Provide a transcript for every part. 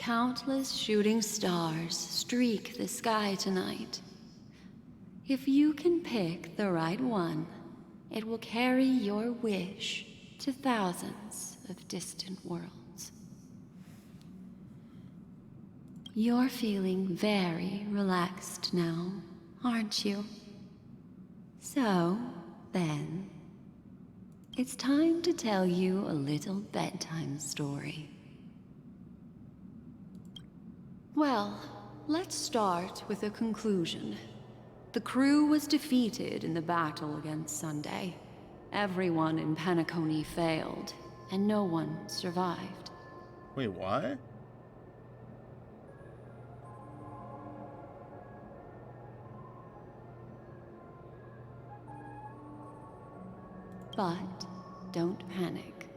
Countless shooting stars streak the sky tonight. If you can pick the right one, it will carry your wish to thousands of distant worlds. You're feeling very relaxed now, aren't you? So, then, it's time to tell you a little bedtime story. Well, let's start with a conclusion. The crew was defeated in the battle against Sunday. Everyone in Penacony failed, and no one survived. Wait, what? But don't panic.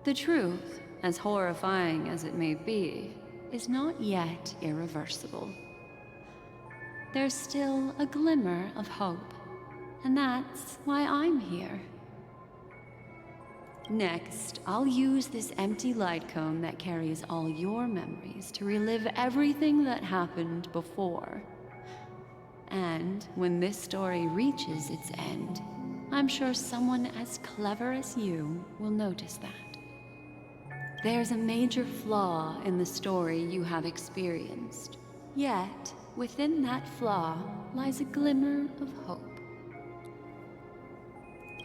The truth, as horrifying as it may be, is not yet irreversible. There's still a glimmer of hope, and that's why I'm here. Next, I'll use this empty light cone that carries all your memories to relive everything that happened before. And when this story reaches its end, I'm sure someone as clever as you will notice that. There's a major flaw in the story you have experienced. Yet, within that flaw lies a glimmer of hope.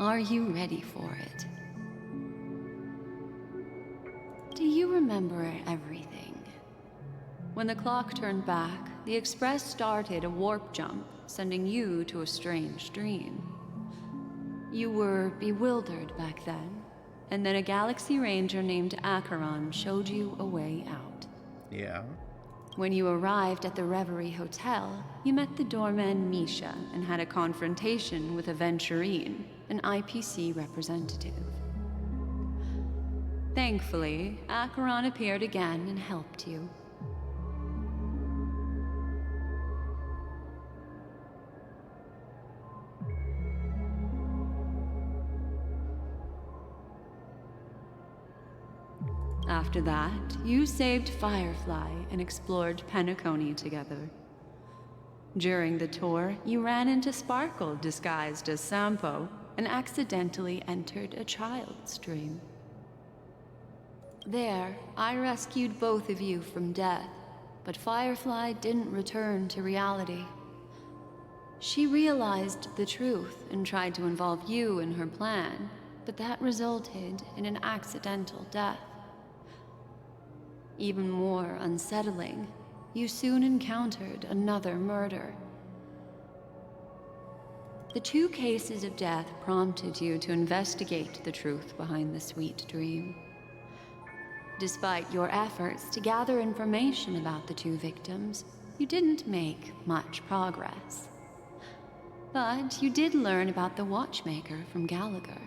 Are you ready for it? Do you remember everything? When the clock turned back, the Express started a warp jump, sending you to a strange dream. You were bewildered back then, and then a Galaxy Ranger named Acheron showed you a way out. Yeah. When you arrived at the Reverie Hotel, you met the doorman Misha and had a confrontation with Aventurine, an IPC representative. Thankfully, Acheron appeared again and helped you. After that, you saved Firefly and explored Penacony together. During the tour, you ran into Sparkle disguised as Sampo and accidentally entered a child's dream. There, I rescued both of you from death, but Firefly didn't return to reality. She realized the truth and tried to involve you in her plan, but that resulted in an accidental death. Even more unsettling, you soon encountered another murder. The two cases of death prompted you to investigate the truth behind the sweet dream. Despite your efforts to gather information about the two victims, you didn't make much progress. But you did learn about the watchmaker from Gallagher.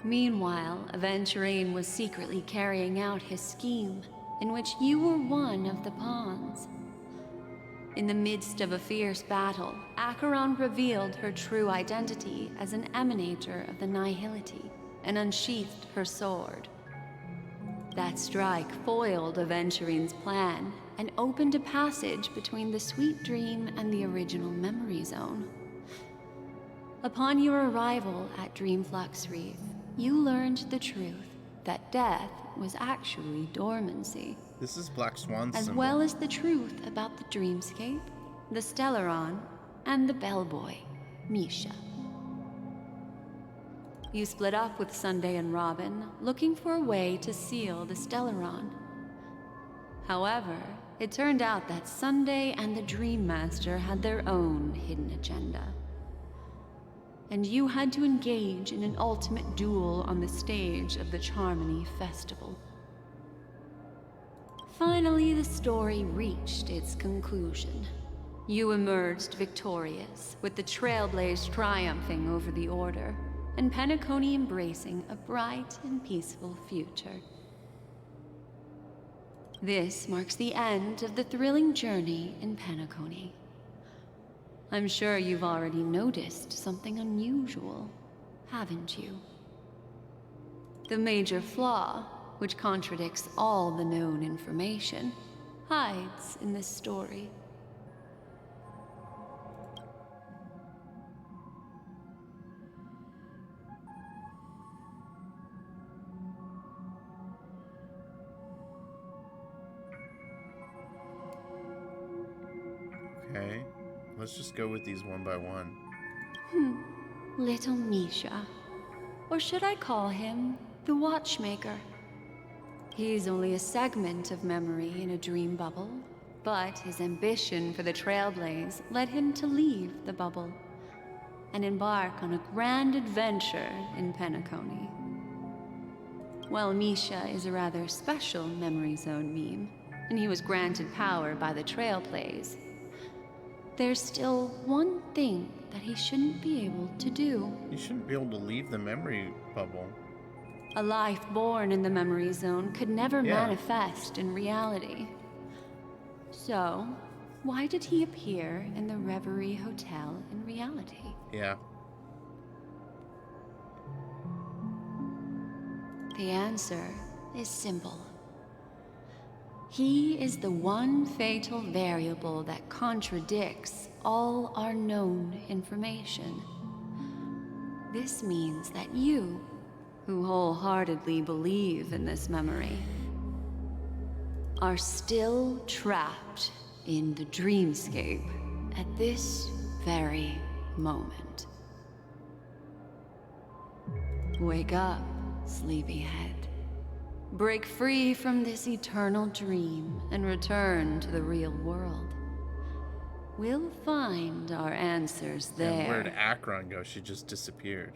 Meanwhile, Aventurine was secretly carrying out his scheme, in which you were one of the pawns. In the midst of a fierce battle, Acheron revealed her true identity as an emanator of the Nihility and unsheathed her sword. That strike foiled Aventurine's plan and opened a passage between the sweet dream and the original memory zone. Upon your arrival at Dreamflux Reef, you learned the truth that death was actually dormancy. This is Black Swan's as symbol. well as the truth about the dreamscape, the Stellaron, and the bellboy, Misha. You split up with Sunday and Robin, looking for a way to seal the Stellaron. However, it turned out that Sunday and the Dream Master had their own hidden agenda. And you had to engage in an ultimate duel on the stage of the Charmony Festival. Finally, the story reached its conclusion. You emerged victorious, with the Trailblaze triumphing over the Order, and Penacony embracing a bright and peaceful future. This marks the end of the thrilling journey in Penacony. I'm sure you've already noticed something unusual, haven't you? The major flaw which contradicts all the known information, hides in this story. Okay. Let's just go with these one by one. Little Misha. Or should I call him the Watchmaker? He's only a segment of memory in a dream bubble, but his ambition for the Trailblaze led him to leave the bubble and embark on a grand adventure in Penacony. While Misha is a rather special Memory Zone meme, and he was granted power by the Trailblaze, there's still one thing that he shouldn't be able to do. You shouldn't be able to leave the memory bubble. A life born in the Memory Zone could never Yeah. manifest in reality. So, why did he appear in the Reverie Hotel in reality? Yeah. The answer is simple. He is the one fatal variable that contradicts all our known information. This means that you, who wholeheartedly believe in this memory, are still trapped in the dreamscape at this very moment. Wake up, sleepyhead. Break free from this eternal dream and return to the real world. We'll find our answers there. And where'd Akron go? She just disappeared.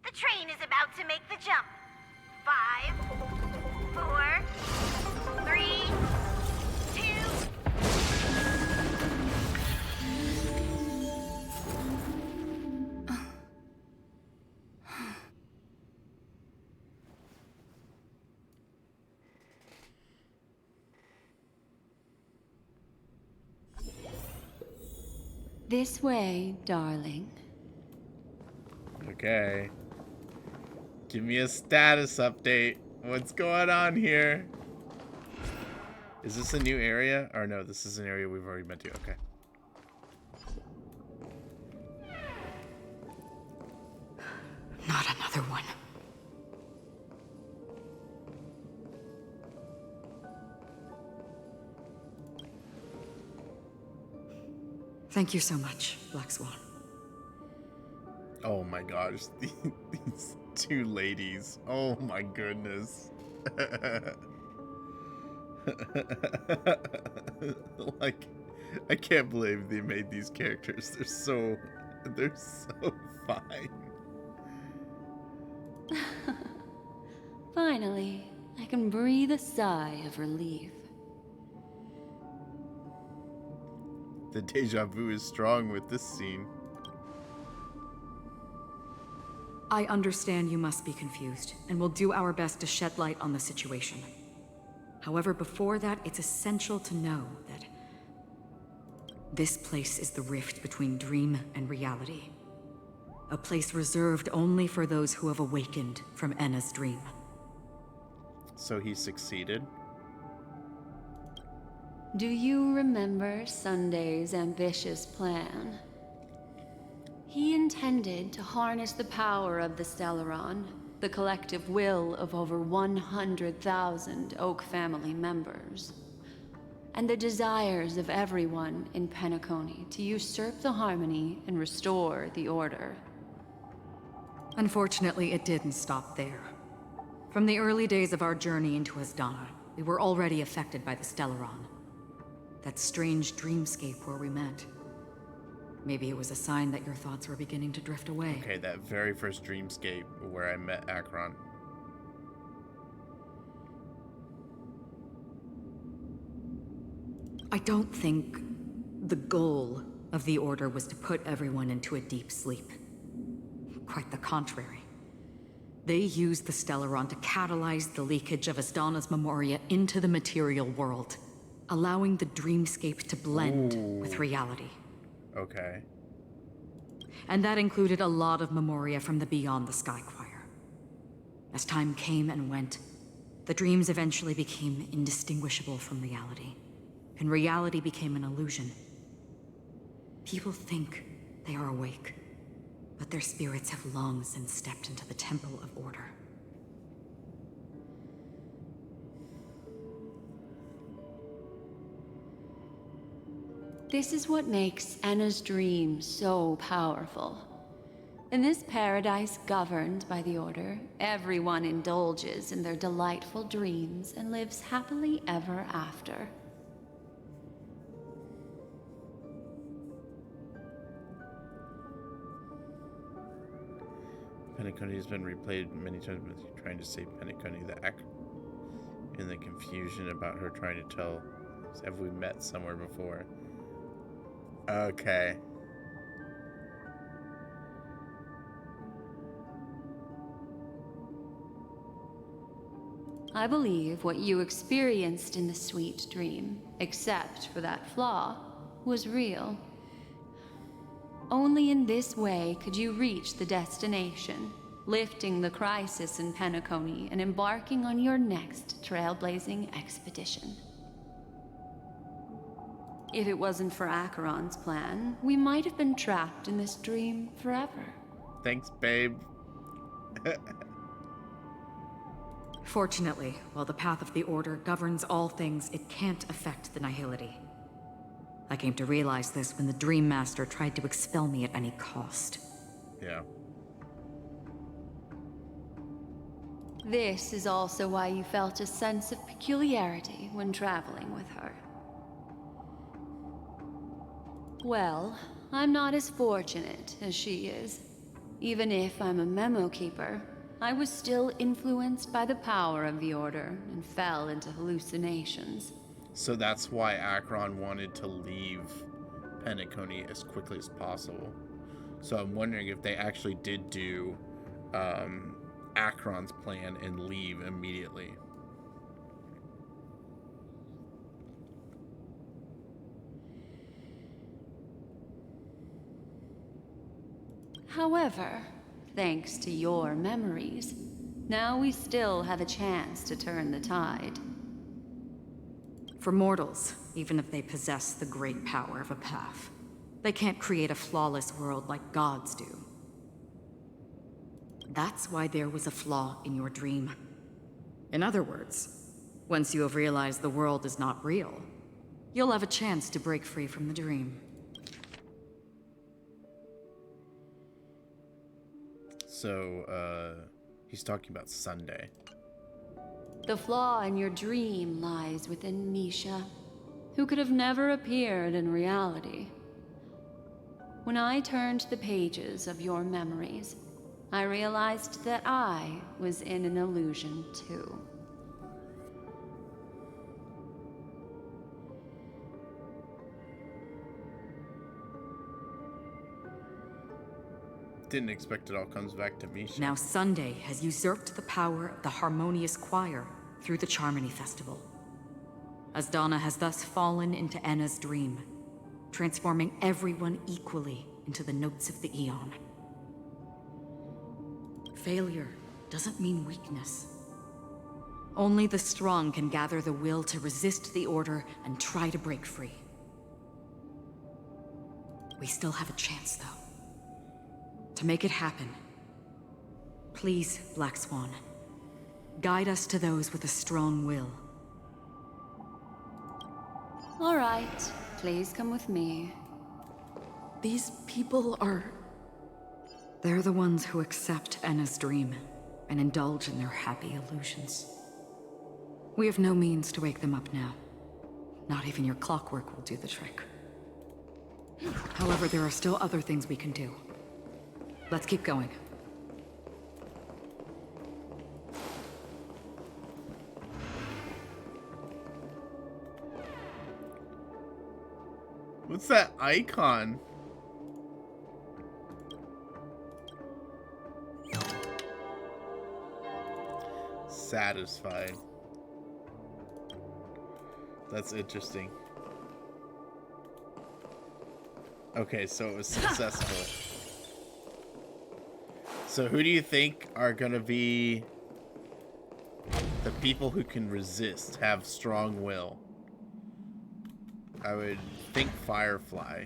The train is about to make the jump. 5, 4, 3, 2. This way, darling. Okay. Give me a status update. What's going on here? Is this a new area? Or no, this is an area we've already been to. Okay. Not another one. Thank you so much, Black Swan. Oh my gosh. These two ladies. Oh my goodness. Like, I can't believe they made these characters. They're so fine. Finally, I can breathe a sigh of relief. The deja vu is strong with this scene. I understand you must be confused, and we'll do our best to shed light on the situation. However, before that, it's essential to know that this place is the rift between dream and reality. A place reserved only for those who have awakened from Enna's dream. So he succeeded? Do you remember Sunday's ambitious plan? He intended to harness the power of the Stellaron, the collective will of over 100,000 Oak family members, and the desires of everyone in Penacony to usurp the harmony and restore the order. Unfortunately, it didn't stop there. From the early days of our journey into Asdana, we were already affected by the Stellaron. That strange dreamscape where we met. Maybe it was a sign that your thoughts were beginning to drift away. Okay, that very first dreamscape where I met Akron. I don't think the goal of the Order was to put everyone into a deep sleep. Quite the contrary. They used the Stellaron to catalyze the leakage of Asdana's memoria into the material world, allowing the dreamscape to blend with reality. Okay. And that included a lot of memoria from the Beyond the Sky Choir. As time came and went, the dreams eventually became indistinguishable from reality, and reality became an illusion. People think they are awake, but their spirits have long since stepped into the temple of order. This is what makes Anna's dream so powerful. In this paradise governed by the Order, everyone indulges in their delightful dreams and lives happily ever after. Penacony has been replayed many times with you trying to say Penacony, in the confusion about her trying to tell. Have we met somewhere before? Okay. I believe what you experienced in the sweet dream, except for that flaw, was real. Only in this way could you reach the destination, lifting the crisis in Penacony and embarking on your next trailblazing expedition. If it wasn't for Acheron's plan, we might have been trapped in this dream forever. Thanks, babe. Fortunately, while the path of the Order governs all things, it can't affect the Nihility. I came to realize this when the Dream Master tried to expel me at any cost. Yeah. This is also why you felt a sense of peculiarity when traveling with her. Well, I'm not as fortunate as she is. Even if I'm a memo keeper, I was still influenced by the power of the Order and fell into hallucinations. So that's why Acheron wanted to leave Penacony as quickly as possible. So I'm wondering if they actually did do Acheron's plan and leave immediately. However, thanks to your memories, now we still have a chance to turn the tide. For mortals, even if they possess the great power of a path, they can't create a flawless world like gods do. That's why there was a flaw in your dream. In other words, once you have realized the world is not real, you'll have a chance to break free from the dream. So, he's talking about Sunday. The flaw in your dream lies within Misha, who could have never appeared in reality. When I turned the pages of your memories, I realized that I was in an illusion too. Didn't expect it all comes back to Misha. Now Sunday has usurped the power of the Harmonious Choir through the Charmony Festival. Asdana has thus fallen into Anna's dream, transforming everyone equally into the notes of the Eon. Failure doesn't mean weakness. Only the strong can gather the will to resist the Order and try to break free. We still have a chance, though. To make it happen, please, Black Swan, guide us to those with a strong will. All right, please come with me. These people are... They're the ones who accept Anna's dream and indulge in their happy illusions. We have no means to wake them up now. Not even your clockwork will do the trick. However, there are still other things we can do. Let's keep going. What's that icon? Satisfied. That's interesting. Okay, so it was successful. So who do you think are gonna be The people who can resist have strong will. I would think Firefly,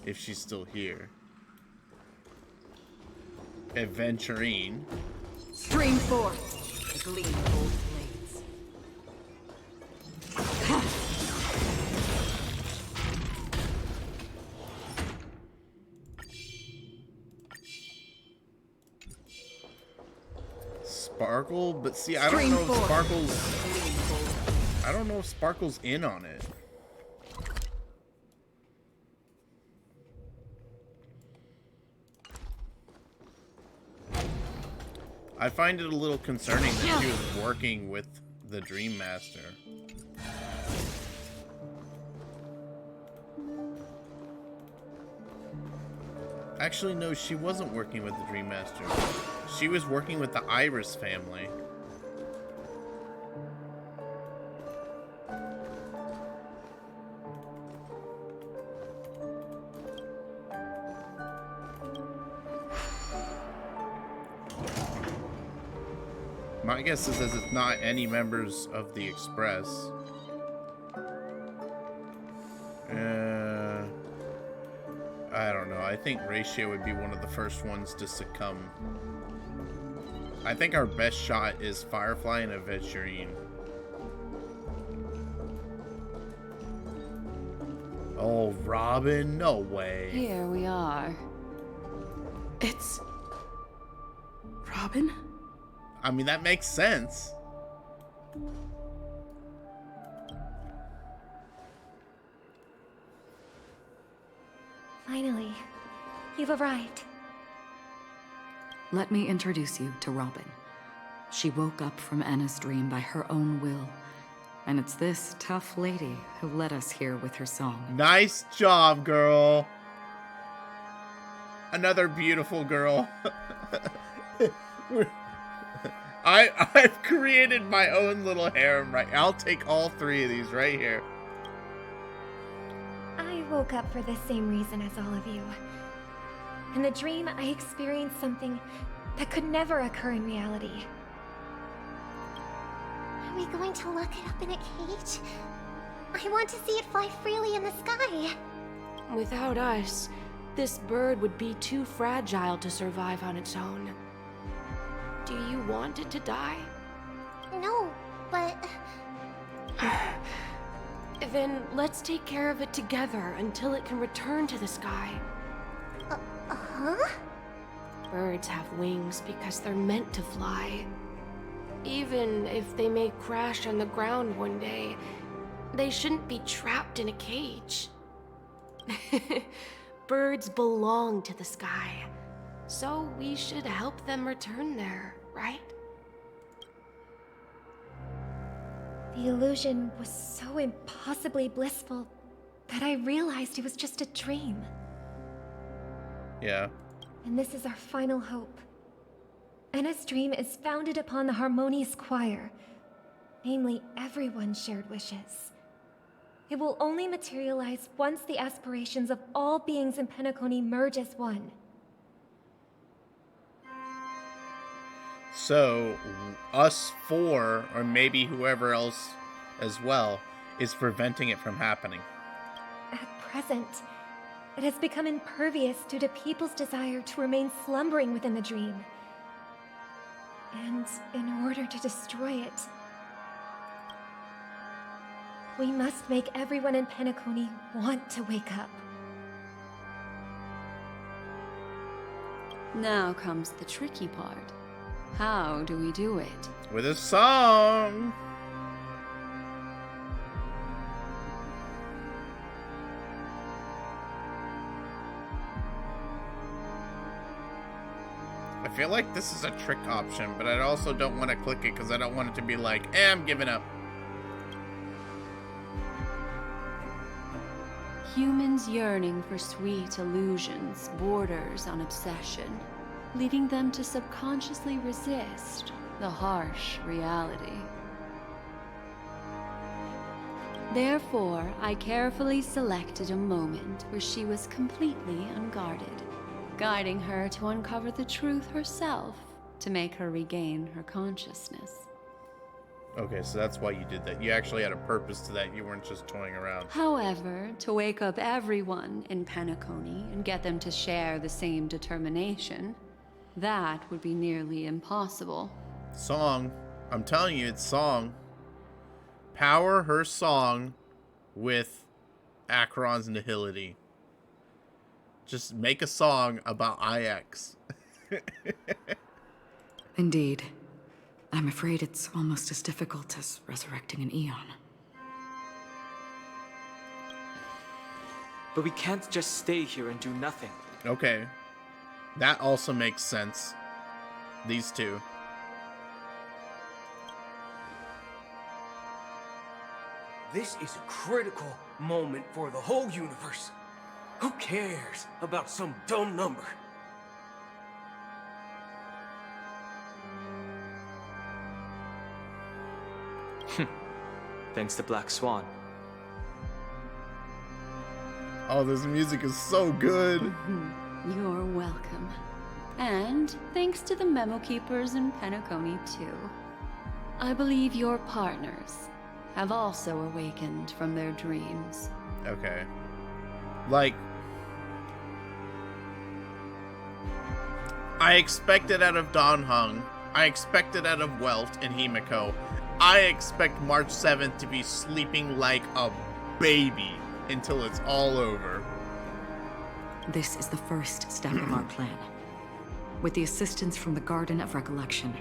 if she's still here. Adventurine. Stream forth the gleam of old blades. Sparkle, but see, I don't know if Sparkle's... I don't know if Sparkle's in on it. I find it a little concerning that she was working with the Dream Master. Actually, no, she wasn't working with the Dream Master. She was working with the Iris family. My guess is that it's not any members of the Express. I don't know. I think Ratio would be one of the first ones to succumb. I think our best shot is Firefly and Aventurine. Oh, Robin? No way. Here we are. It's... Robin? I mean, that makes sense. Finally, you've arrived. Let me introduce you to Robin. She woke up from Anna's dream by her own will. And it's this tough lady who led us here with her song. Nice job, girl. Another beautiful girl. I've created my own little harem, right? I'll take all three of these right here. I woke up for the same reason as all of you. In the dream, I experienced something that could never occur in reality. Are we going to lock it up in a cage? I want to see it fly freely in the sky. Without us, this bird would be too fragile to survive on its own. Do you want it to die? No, but... Then let's take care of it together until it can return to the sky. Huh? Birds have wings because they're meant to fly. Even if they may crash on the ground one day, they shouldn't be trapped in a cage. Birds belong to the sky, so we should help them return there, right? The illusion was so impossibly blissful that I realized it was just a dream. Yeah. And this is our final hope. Anna's dream is founded upon the harmonious choir, namely everyone's shared wishes. It will only materialize once the aspirations of all beings in Penacony merge as one. So, us four, or maybe whoever else as well, is preventing it from happening. At present, it has become impervious due to people's desire to remain slumbering within the dream. And in order to destroy it, we must make everyone in Penacony want to wake up. Now comes the tricky part. How do we do it? With a song! I feel like this is a trick option, but I also don't want to click it because I don't want it to be like, I'm giving up. Humans yearning for sweet illusions borders on obsession, leading them to subconsciously resist the harsh reality. Therefore, I carefully selected a moment where she was completely unguarded, guiding her to uncover the truth herself to make her regain her consciousness. Okay, so that's why you did that. You actually had a purpose to that. You weren't just toying around. However, to wake up everyone in Penacony and get them to share the same determination, that would be nearly impossible. Song. I'm telling you, it's Song. Power her song with Acheron's nihility. Just make a song about IX. Indeed. I'm afraid it's almost as difficult as resurrecting an Eon. But we can't just stay here and do nothing. Okay. That also makes sense. These two. This is a critical moment for the whole universe. Who cares about some dumb number? Thanks to Black Swan. Oh, this music is so good. You're welcome. And thanks to the memo keepers in Penacony, too. I believe your partners have also awakened from their dreams. Okay. Like, I expected out of Don Hung. I expected out of Welt and Himiko. I expect March 7th to be sleeping like a baby until it's all over. This is the first step of our plan. With the assistance from the Garden of Recollection,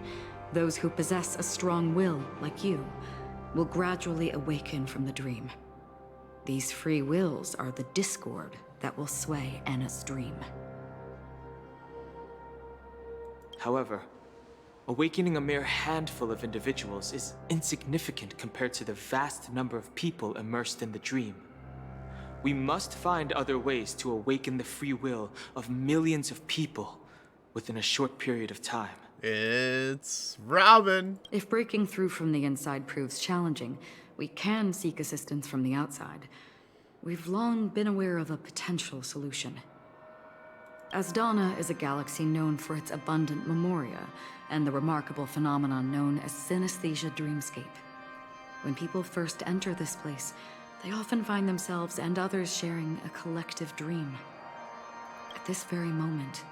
those who possess a strong will, like you, will gradually awaken from the dream. These free wills are the discord that will sway Anna's dream. However, awakening a mere handful of individuals is insignificant compared to the vast number of people immersed in the dream. We must find other ways to awaken the free will of millions of people within a short period of time. It's Robin. If breaking through from the inside proves challenging, we can seek assistance from the outside. We've long been aware of a potential solution. Asdana is a galaxy known for its abundant memoria and the remarkable phenomenon known as synesthesia dreamscape. When people first enter this place, they often find themselves and others sharing a collective dream. At this very moment,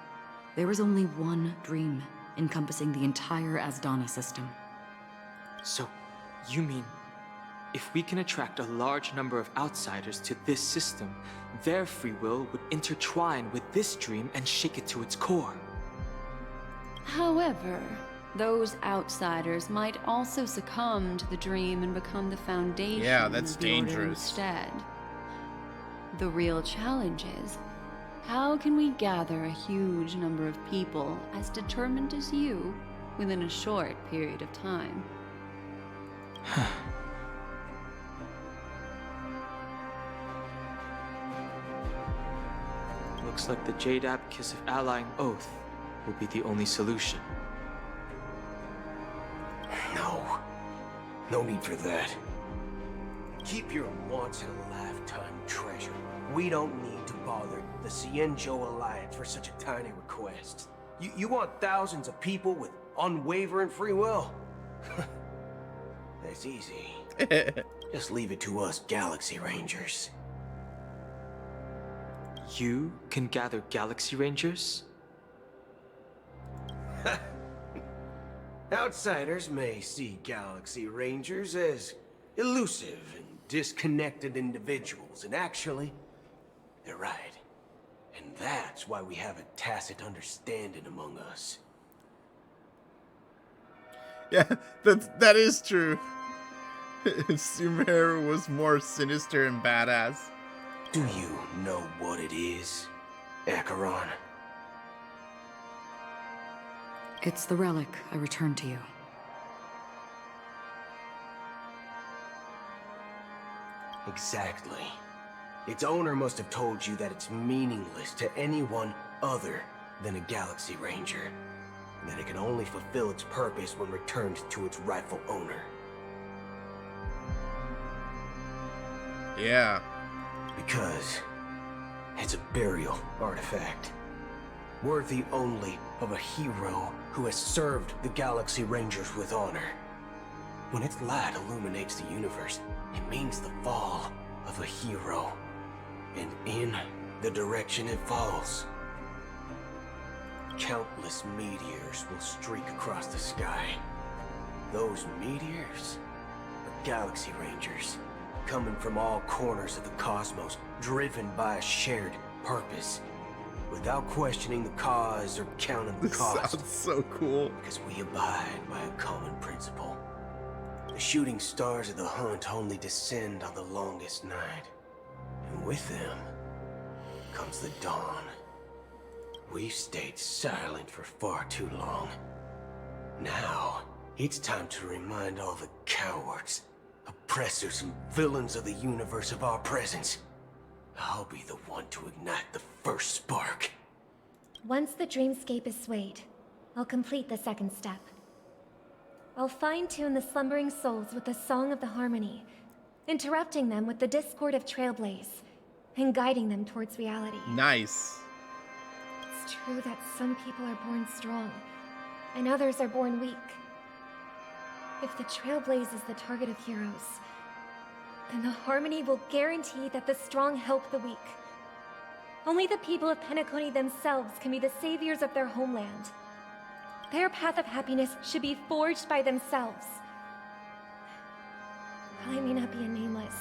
there is only one dream encompassing the entire Asdana system. So, you mean, if we can attract a large number of outsiders to this system, their free will would intertwine with this dream and shake it to its core? However, those outsiders might also succumb to the dream and become the foundation Yeah, that's of the Order dangerous. instead. The real challenge is, how can we gather a huge number of people as determined as you within a short period of time? Looks like the Jade Abacus of Allying Oath will be the only solution. No need for that. Keep your once-in-a-lifetime treasure. We don't need to bother the Cienjo Alliance for such a tiny request. You want thousands of people with unwavering free will? That's easy. Just leave it to us Galaxy Rangers. You can gather Galaxy Rangers? Outsiders may see Galaxy Rangers as elusive and disconnected individuals, and actually, they're right. And that's why we have a tacit understanding among us. Yeah, that is true. Sumeru was more sinister and badass. Do you know what it is, Acheron? It's the relic I returned to you. Exactly. Its owner must have told you that it's meaningless to anyone other than a Galaxy Ranger, and that it can only fulfill its purpose when returned to its rightful owner. Yeah. Because it's a burial artifact, worthy only of a hero who has served the Galaxy Rangers with honor. When its light illuminates the universe, it means the fall of a hero. And in the direction it falls, countless meteors will streak across the sky. Those meteors are Galaxy Rangers, coming from all corners of the cosmos, driven by a shared purpose, without questioning the cause or counting the This cost. sounds so cool. Because we abide by a common principle. The shooting stars of the hunt only descend on the longest night. And with them comes the dawn. We've stayed silent for far too long. Now, it's time to remind all the cowards, oppressors, and villains of the universe of our presence. I'll be the one to ignite the first spark. Once the dreamscape is swayed, I'll complete the second step. I'll fine-tune the slumbering souls with the Song of the Harmony, interrupting them with the discord of Trailblaze, and guiding them towards reality. Nice. It's true that some people are born strong, and others are born weak. If the Trailblaze is the target of heroes, then the Harmony will guarantee that the strong help the weak. Only the people of Penacony themselves can be the saviors of their homeland. Their path of happiness should be forged by themselves. While I may not be a nameless,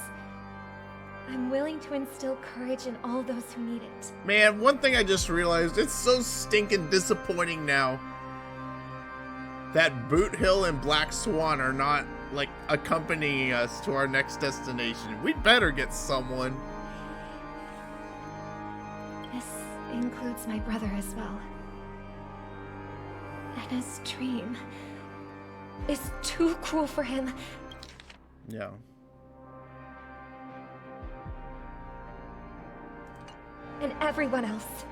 I'm willing to instill courage in all those who need it. Man, one thing I just realized, it's so stinking disappointing now that Boot Hill and Black Swan are not, like, accompanying us to our next destination. We'd better get someone. This includes my brother as well. Anna's dream is too cruel for him. Yeah. And everyone else.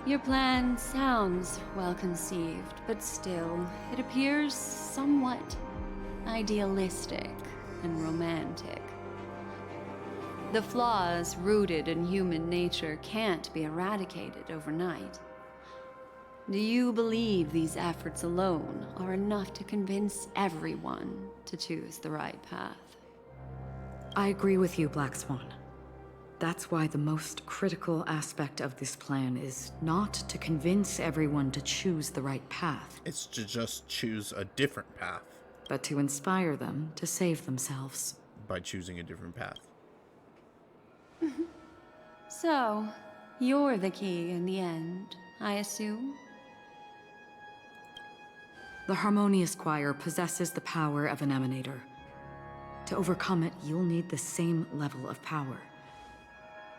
Your plan sounds well conceived, but still, it appears somewhat idealistic and romantic. The flaws rooted in human nature can't be eradicated overnight. Do you believe these efforts alone are enough to convince everyone to choose the right path? I agree with you, Black Swan. That's why the most critical aspect of this plan is not to convince everyone to choose the right path, It's to just choose a different path but to inspire them to save themselves. by choosing a different path. So, you're the key in the end, I assume? The Harmonious Choir possesses the power of an emanator. To overcome it, you'll need the same level of power.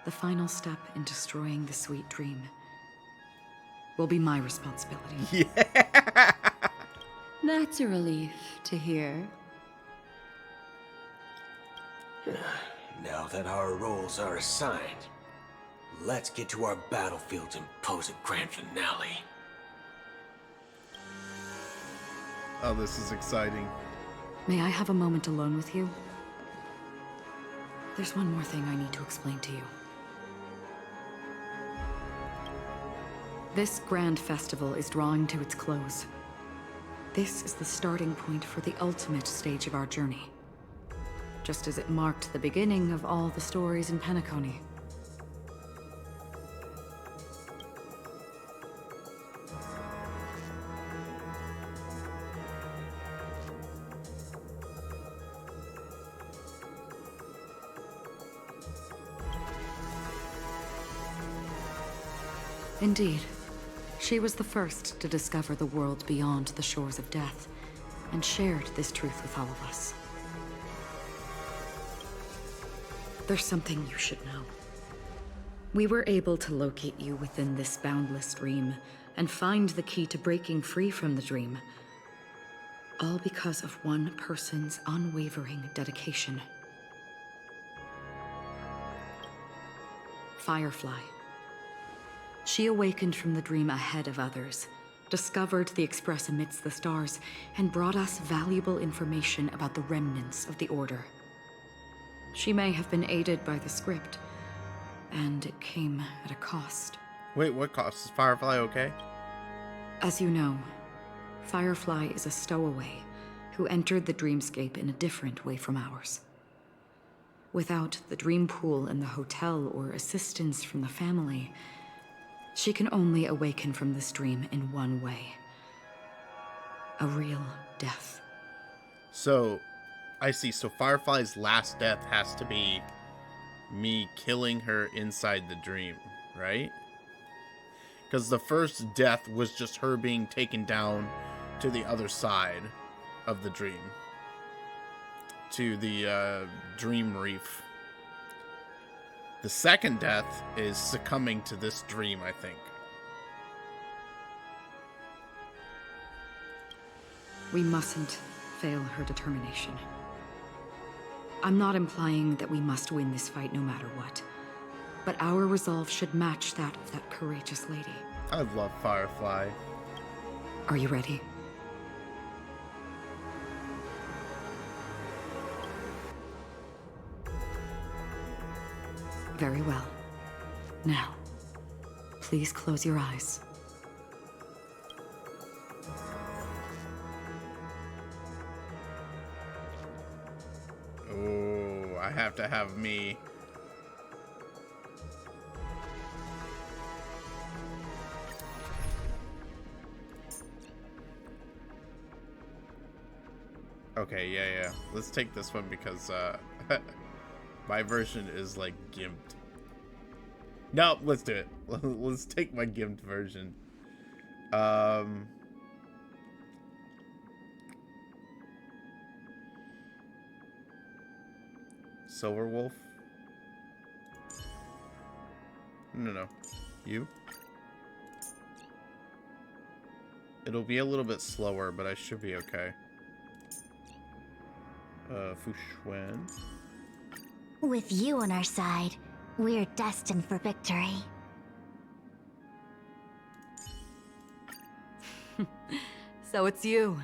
The final step in destroying the sweet dream will be my responsibility. Yeah. That's a relief to hear. Now that our roles are assigned, let's get to our battlefields and pose a grand finale. Oh, this is exciting. May I have a moment alone with you? There's one more thing I need to explain to you. This grand festival is drawing to its close. This is the starting point for the ultimate stage of our journey. Just as it marked the beginning of all the stories in Penacony. Indeed. She was the first to discover the world beyond the shores of death, and shared this truth with all of us. There's something you should know. We were able to locate you within this boundless dream, and find the key to breaking free from the dream. All because of one person's unwavering dedication. Firefly. She awakened from the dream ahead of others, discovered the Express amidst the stars, and brought us valuable information about the remnants of the Order. She may have been aided by the script, and it came at a cost. Wait, what cost? Is Firefly okay? As you know, Firefly is a stowaway who entered the dreamscape in a different way from ours. Without the dream pool in the hotel or assistance from the family, she can only awaken from this dream in one way. A real death. So, I see. So Firefly's last death has to be me killing her inside the dream, right? Because the first death was just her being taken down to the other side of the dream. To the dream reef. The second death is succumbing to this dream, I think. We mustn't fail her determination. I'm not implying that we must win this fight no matter what, but our resolve should match that of that courageous lady. I love Firefly. Are you ready? Very well. Now, please close your eyes. Oh, I have to have me. Okay, yeah. Let's take this one because my version is like gimped. No, let's do it. Let's take my gimped version. Silver Wolf? No. You? It'll be a little bit slower, but I should be okay. Fushwen. With you on our side, we're destined for victory. So it's you.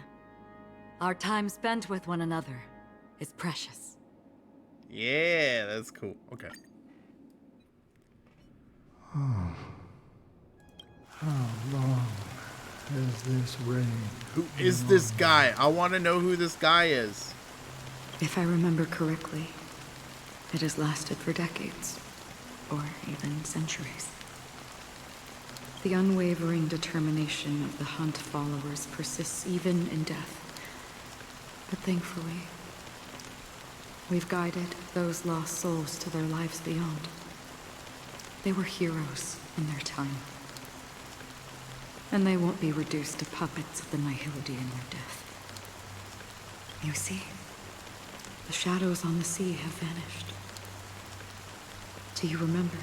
Our time spent with one another is precious. Yeah, that's cool. Okay. How long has this rain? Who is this guy? I want to know who this guy is. If I remember correctly, it has lasted for decades, or even centuries. The unwavering determination of the Hunt followers persists even in death. But thankfully, we've guided those lost souls to their lives beyond. They were heroes in their time. And they won't be reduced to puppets of the Nihility in their death. You see, the shadows on the sea have vanished. Do you remember?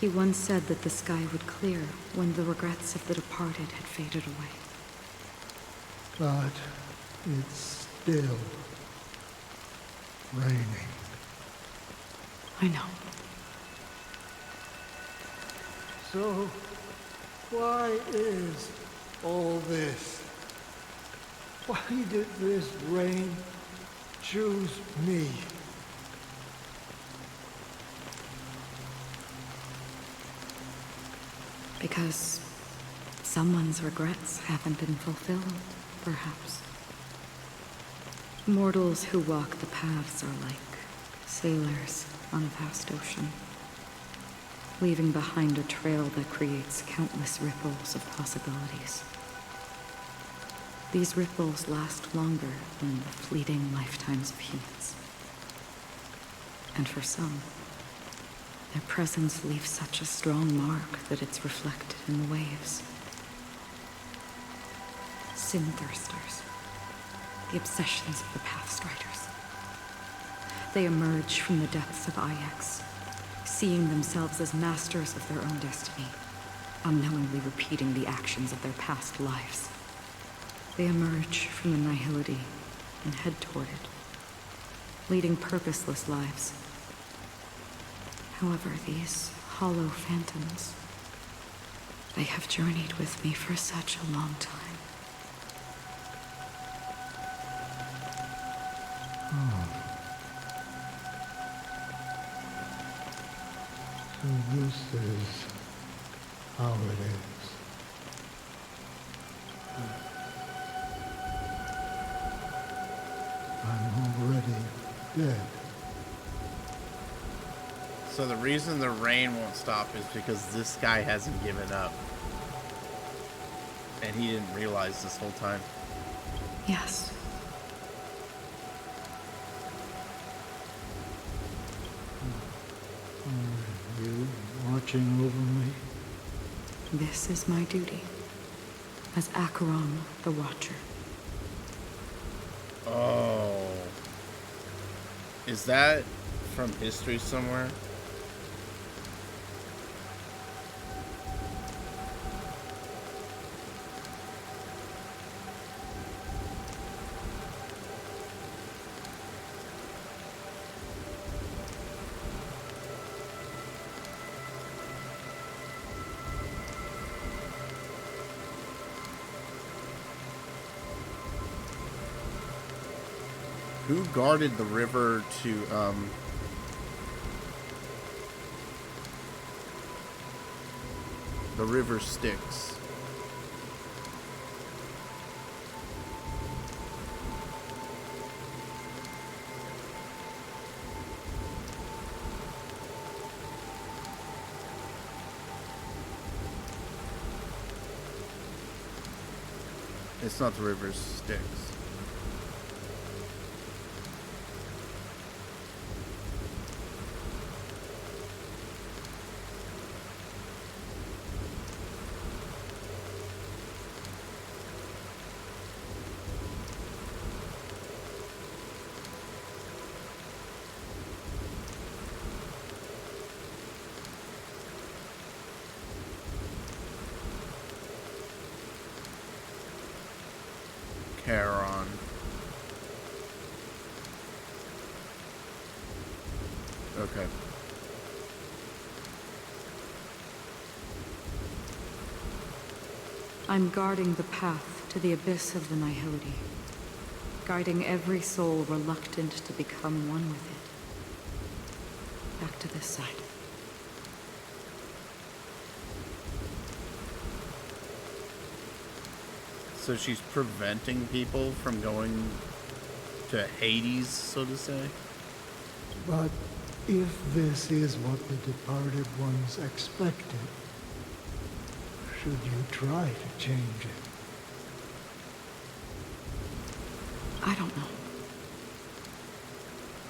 He once said that the sky would clear when the regrets of the departed had faded away. But it's still raining. I know. So, why is all this? Why did this rain choose me? Because someone's regrets haven't been fulfilled, perhaps. Mortals who walk the paths are like sailors on a vast ocean, leaving behind a trail that creates countless ripples of possibilities. These ripples last longer than the fleeting lifetimes of humans. And for some, their presence leaves such a strong mark that it's reflected in the waves. Sin-thirsters, the obsessions of the Pathstriders. They emerge from the depths of Ix, seeing themselves as masters of their own destiny, unknowingly repeating the actions of their past lives. They emerge from the Nihility and head toward it, leading purposeless lives. However, these hollow phantoms, they have journeyed with me for such a long time. So this is how it is. dead. So the reason the rain won't stop is because this guy hasn't given up. And he didn't realize this whole time. Yes. Are you watching over me? This is my duty as Acheron the Watcher. Oh. Is that from history somewhere? Who guarded the river to, the river Styx? It's not the river Styx. Charon. Okay. I'm guarding the path to the abyss of the Nihility, guiding every soul reluctant to become one with it. Back to this side. So she's preventing people from going to Hades, so to say? But if this is what the departed ones expected, should you try to change it? I don't know.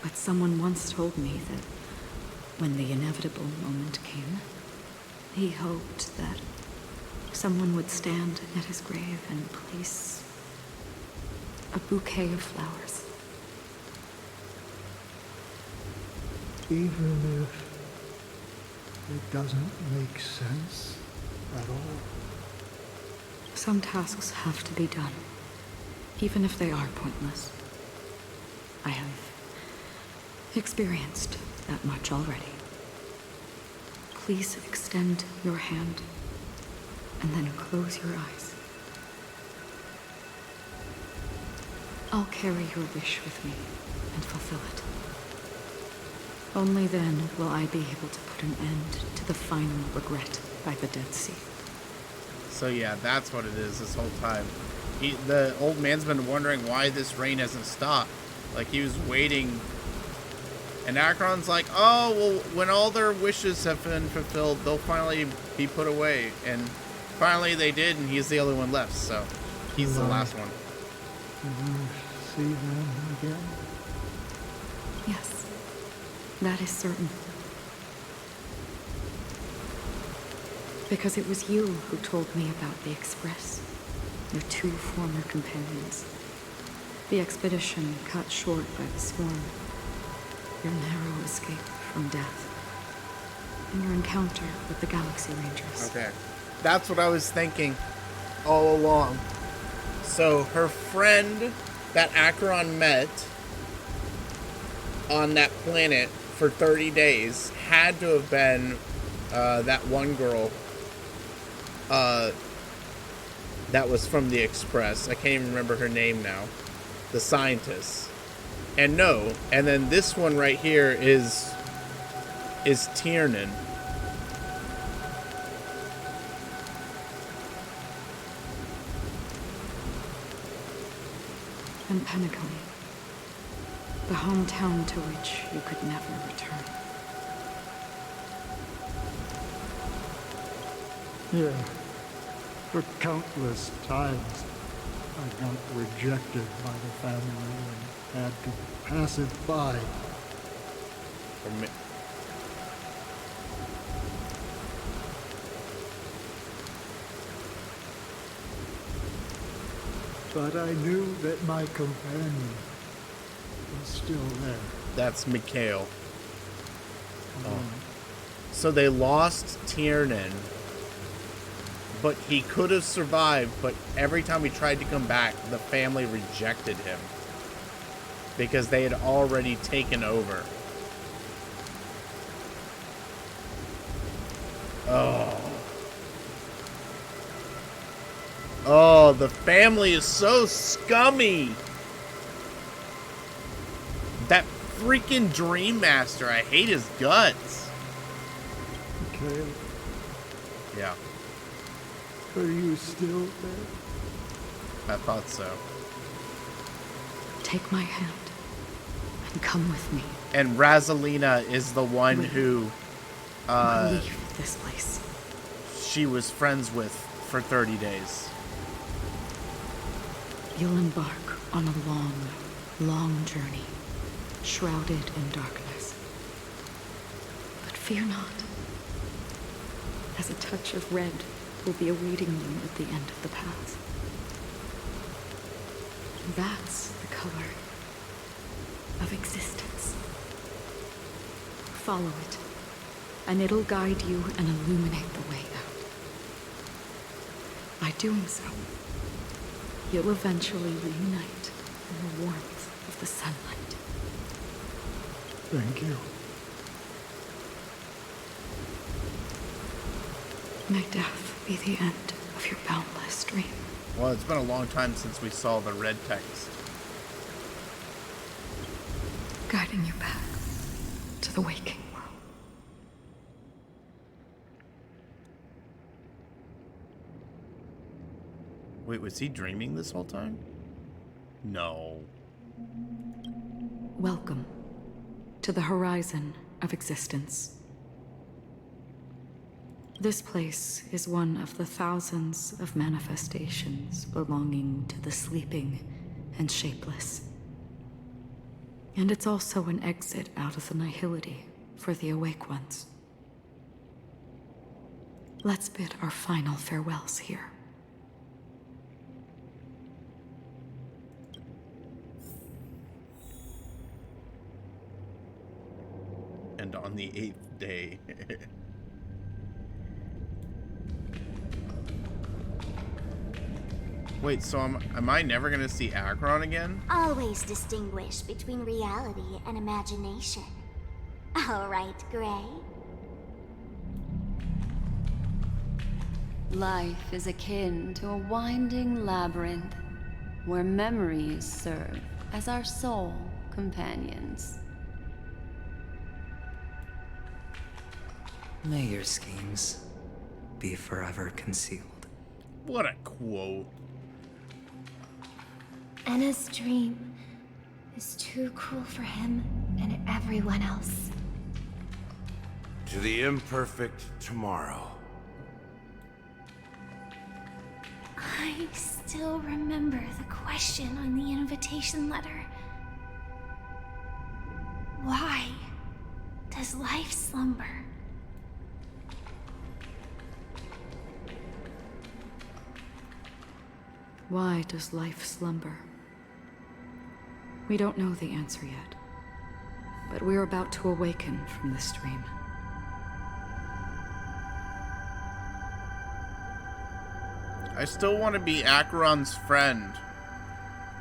But someone once told me that when the inevitable moment came, he hoped that someone would stand at his grave and place a bouquet of flowers. Even if it doesn't make sense at all? Some tasks have to be done, even if they are pointless. I have experienced that much already. Please extend your hand and then close your eyes. I'll carry your wish with me and fulfill it. Only then will I be able to put an end to the final regret by the Dead Sea. So yeah, that's what it is this whole time. The old man's been wondering why this rain hasn't stopped. Like, he was waiting. And Acheron's like, oh, well, when all their wishes have been fulfilled, they'll finally be put away. And finally they did, and he's the only one left, so he's the last one. Will you see them again? Yes, that is certain. Because it was you who told me about the Express, your two former companions. The expedition cut short by the swarm, your narrow escape from death, and your encounter with the Galaxy Rangers. Okay. That's what I was thinking all along. So her friend that Acheron met on that planet for 30 days had to have been that one girl that was from the Express. I can't even remember her name now. The scientist. And no, and then this one right here is Tiernan. And Penacony. The hometown to which you could never return. Yeah. For countless times, I got rejected by the family and had to pass it by. But I knew that my companion was still there. That's Mikhail. Oh. So they lost Tiernan, but he could have survived, but every time he tried to come back, the family rejected him because they had already taken over. Oh. Oh, the family is so scummy. That freaking Dream Master, I hate his guts. Okay. Yeah. Are you still there? I thought so. Take my hand and come with me. And Razalina is the one who leave this place. She was friends with for 30 days. You'll embark on a long, long journey, shrouded in darkness. But fear not, as a touch of red will be awaiting you at the end of the path. And that's the color of existence. Follow it, and it'll guide you and illuminate the way out. By doing so, you'll eventually reunite in the warmth of the sunlight. Thank you. May death be the end of your boundless dream. Well, it's been a long time since we saw the red text. Guiding you back to the waking world. Wait, was he dreaming this whole time? No. Welcome to the horizon of existence. This place is one of the thousands of manifestations belonging to the sleeping and shapeless. And it's also an exit out of the nihility for the awake ones. Let's bid our final farewells here. And on the 8th day. Wait, so am I never gonna see Acheron again? Always distinguish between reality and imagination. All right, Gray. Life is akin to a winding labyrinth where memories serve as our sole companions. May your schemes be forever concealed. What a quote. Anna's dream is too cruel for him and everyone else. To the imperfect tomorrow. I still remember the question on the invitation letter. Why does life slumber? Why does life slumber? We don't know the answer yet, but we're about to awaken from this dream. I still want to be Acheron's friend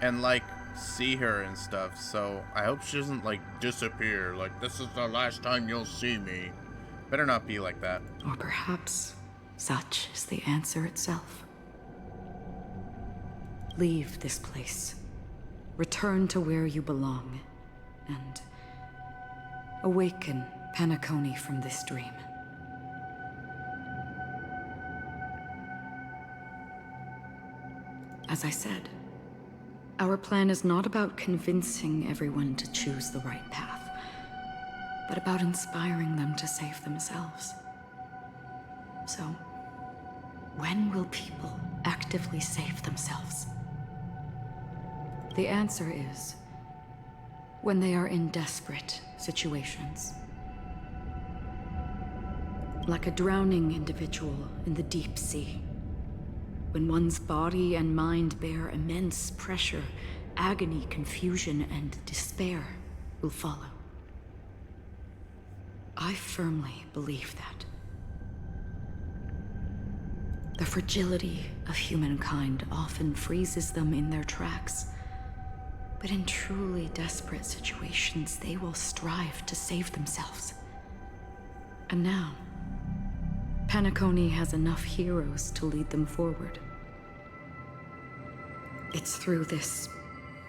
and, like, see her and stuff, so I hope she doesn't, like, disappear. Like, this is the last time you'll see me. Better not be like that. Or perhaps such is the answer itself. Leave this place. Return to where you belong. And awaken Penacony from this dream. As I said, Our plan is not about convincing everyone to choose the right path, but about inspiring them to save themselves. So, when will people actively save themselves? The answer is when they are in desperate situations. Like a drowning individual in the deep sea. When one's body and mind bear immense pressure, agony, confusion, and despair will follow. I firmly believe that. The fragility of humankind often freezes them in their tracks. But in truly desperate situations, they will strive to save themselves. And now, Penacony has enough heroes to lead them forward. It's through this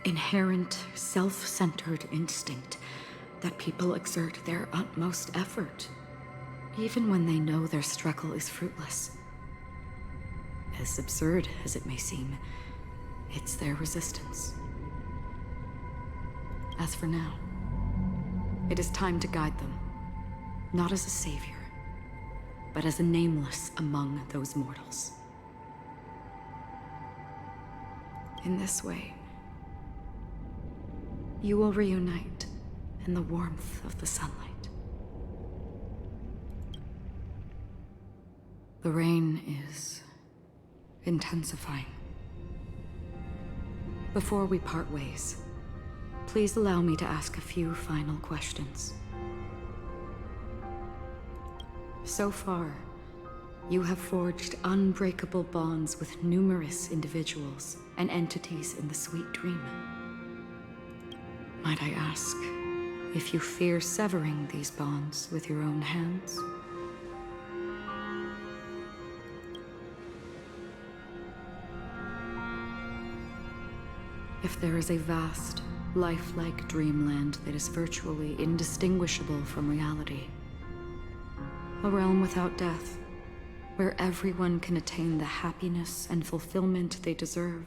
inherent, self-centered instinct that people exert their utmost effort, even when they know their struggle is fruitless. As absurd as it may seem, it's their resistance. As for now, it is time to guide them, not as a savior, but as a nameless among those mortals. In this way, you will reunite in the warmth of the sunlight. The rain is intensifying. Before we part ways, please allow me to ask a few final questions. So far, you have forged unbreakable bonds with numerous individuals and entities in the Sweet Dream. Might I ask if you fear severing these bonds with your own hands? If there is a vast, lifelike dreamland that is virtually indistinguishable from reality, a realm without death, where everyone can attain the happiness and fulfillment they deserve,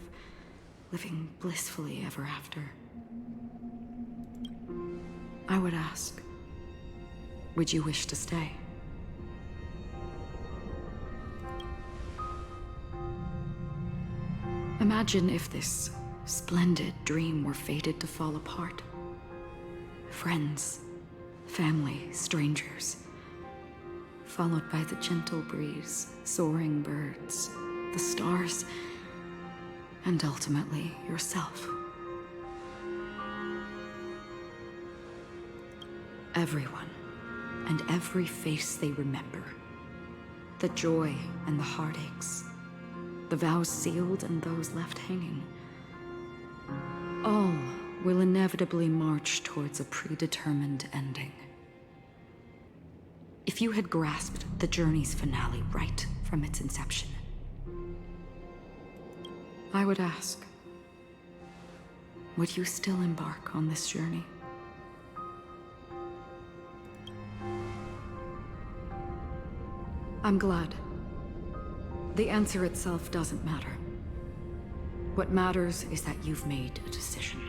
living blissfully ever after, I would ask, would you wish to stay? Imagine if this splendid dream were fated to fall apart. Friends, family, strangers, followed by the gentle breeze, soaring birds, the stars, and ultimately yourself. Everyone, and every face they remember. The joy and the heartaches, the vows sealed and those left hanging. All will inevitably march towards a predetermined ending. If you had grasped the journey's finale right from its inception, I would ask, would you still embark on this journey? I'm glad. The answer itself doesn't matter. What matters is that you've made a decision.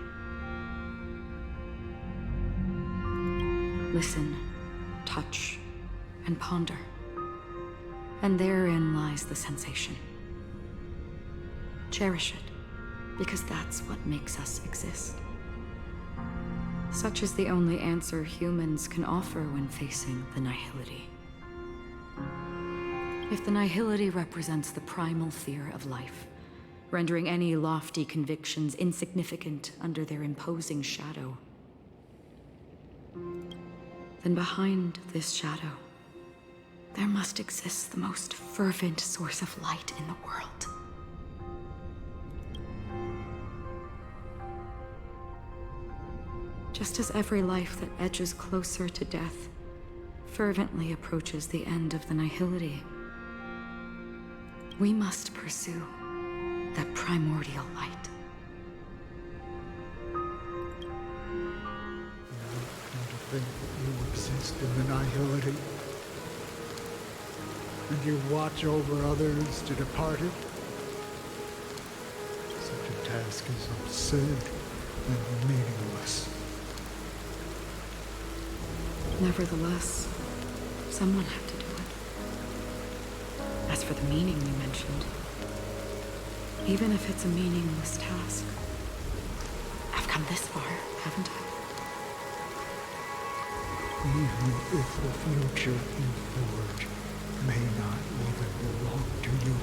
Listen, touch, and ponder. And therein lies the sensation. Cherish it, because that's what makes us exist. Such is the only answer humans can offer when facing the nihility. If the nihility represents the primal fear of life, rendering any lofty convictions insignificant under their imposing shadow, then behind this shadow, there must exist the most fervent source of light in the world. Just as every life that edges closer to death fervently approaches the end of the nihility, we must pursue that primordial light. And to think that you exist in the nihility, and you watch over others to depart it. Such a task task is absurd and meaningless. Nevertheless, someone had to do it. As for the meaning you mentioned, even if it's a meaningless task, I've come this far, haven't I? Even if the future you forge may not even belong to you.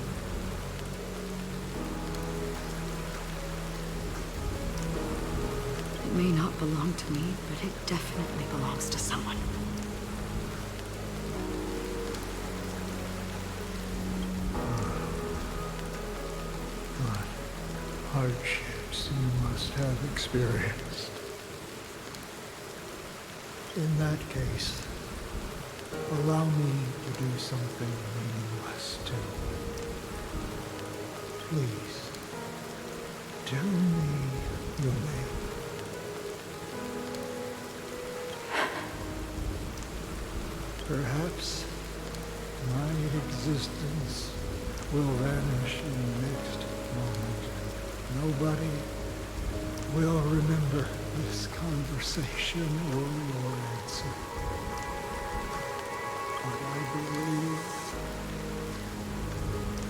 It may not belong to me, but it definitely belongs to someone. What hardships you must have experienced. In that case, allow me to do something meaningless too. Please, tell me your name. Perhaps my existence will vanish in the next moment, and nobody will remember this conversation or your answer. But I believe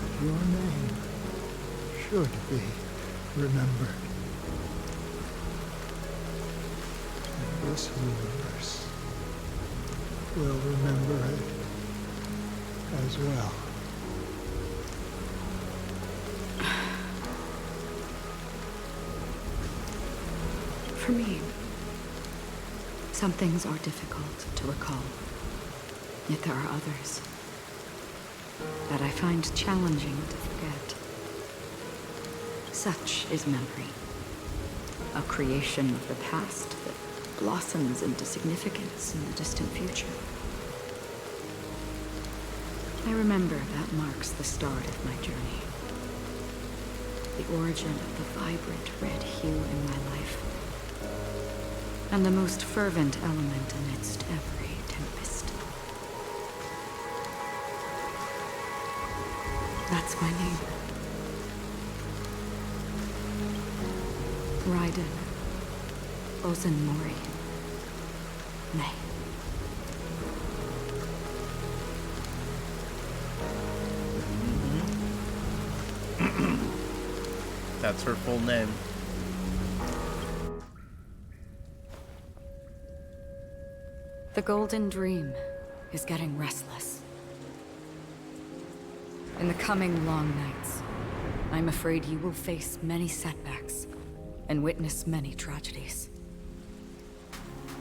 that your name should be remembered. And this universe will remember it as well. For me, some things are difficult to recall. Yet there are others that I find challenging to forget. Such is memory, a creation of the past that blossoms into significance in the distant future. I remember that marks the start of my journey. The origin of the vibrant red hue in my life. And the most fervent element amidst every tempest. That's my name. Raiden Ozenmori. May. That's her full name. The Golden Dream is getting restless. In the coming long nights, I'm afraid you will face many setbacks and witness many tragedies.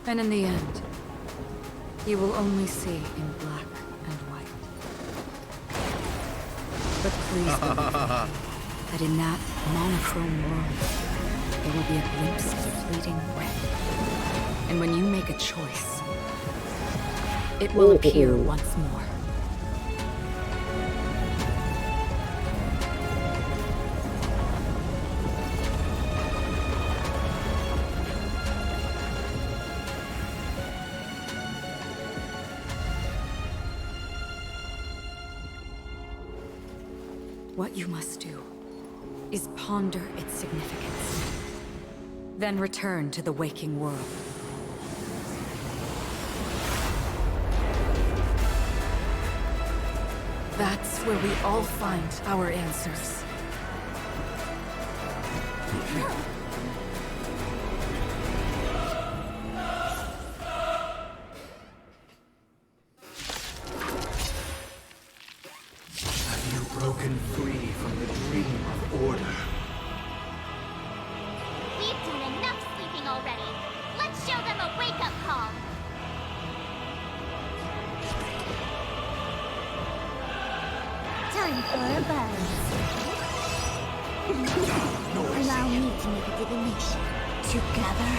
And in the end, you will only see in black and white. But please believe that in that monochrome world, there will be a glimpse of fleeting red. And when you make a choice, it will appear once more. What you must do is ponder its significance, then return to the waking world. That's where we all find our answers. Have you broken free from the dream of order? We've done enough sleeping already. Let's show them a wake-up call. Time for a buzz. Allow me to make a divination. Together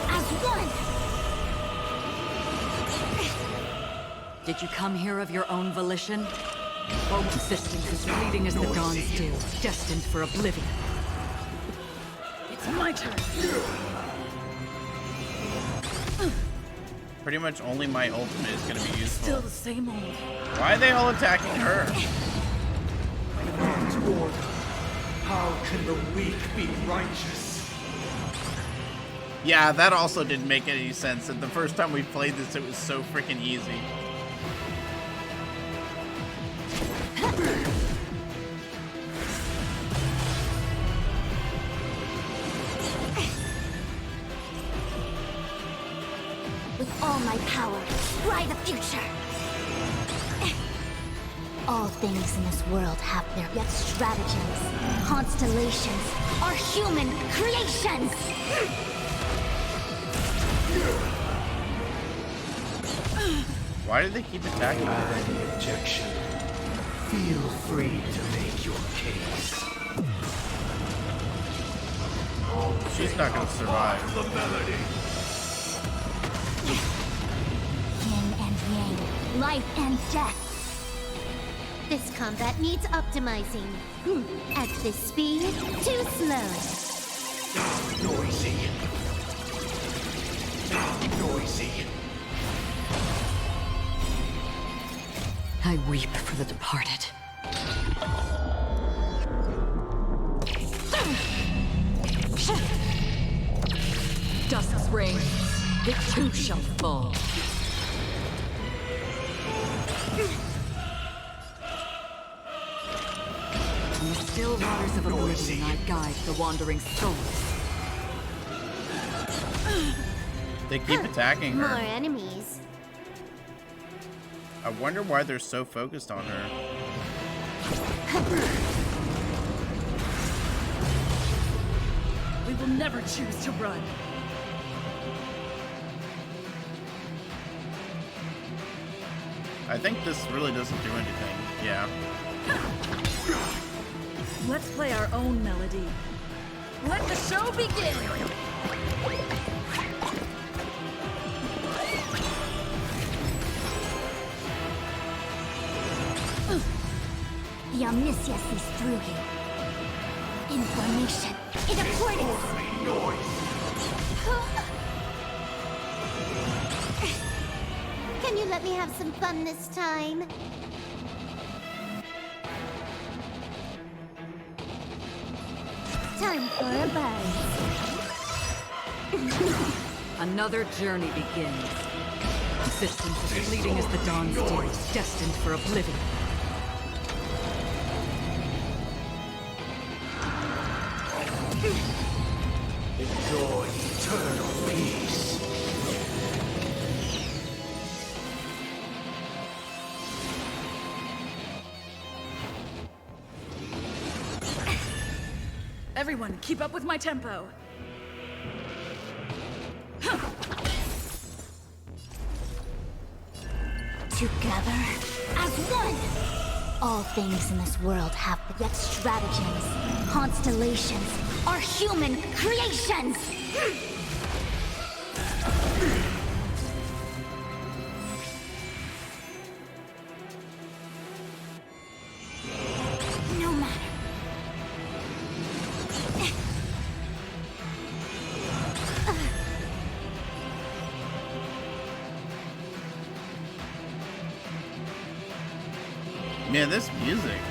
as one. Did you come here of your own volition? Or existence as fleeting as the dawn's dew, destined for oblivion? It's my turn. Pretty much only my ultimate is going to be useful. Still the same old. Why are they all attacking her? How can the weak be righteous? Yeah, that also didn't make any sense. And the first time we played this, it was so freaking easy. With all my power, try the future. All things in this world have their yet stratagems. Constellations are human creations! Why do they keep attacking her? Any objection? Feel free to make your case. She's not gonna survive. The melody. Yin and yang, life and death. This combat needs optimizing. At this speed, too slow. Noisy. Noisy. I weep for the departed. Dusk's reign, it too shall fall. In the still waters of oblivion, I guide the wandering souls. They keep attacking More her. enemies. I wonder why they're so focused on her. We will never choose to run. I think this really doesn't do anything. Yeah. Let's play our own melody. Let the show begin! The omniscience sees through you. Information in accordance. Can you let me have some fun this time? Time for a buzz. Another journey begins. Existence as fleeting as the dawn's day, destined for oblivion. Enjoy eternal peace. Everyone, keep up with my tempo. Together as one. All things in this world have yet stratagems. Constellations are human creations. No matter. Man, this music.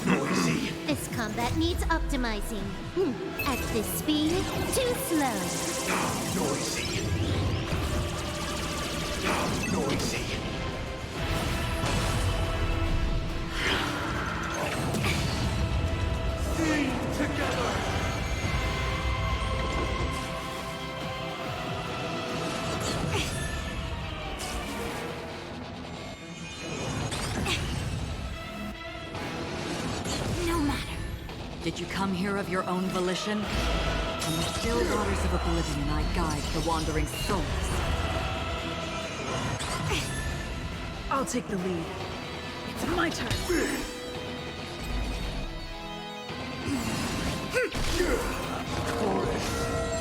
Noisy. This combat needs optimizing. At this speed, too slow. Noisy. Noisy. Sing together. No matter. Did you come here of your own volition? From the still waters of oblivion, I guide the wandering souls. I'll take the lead. It's my turn. Chorus.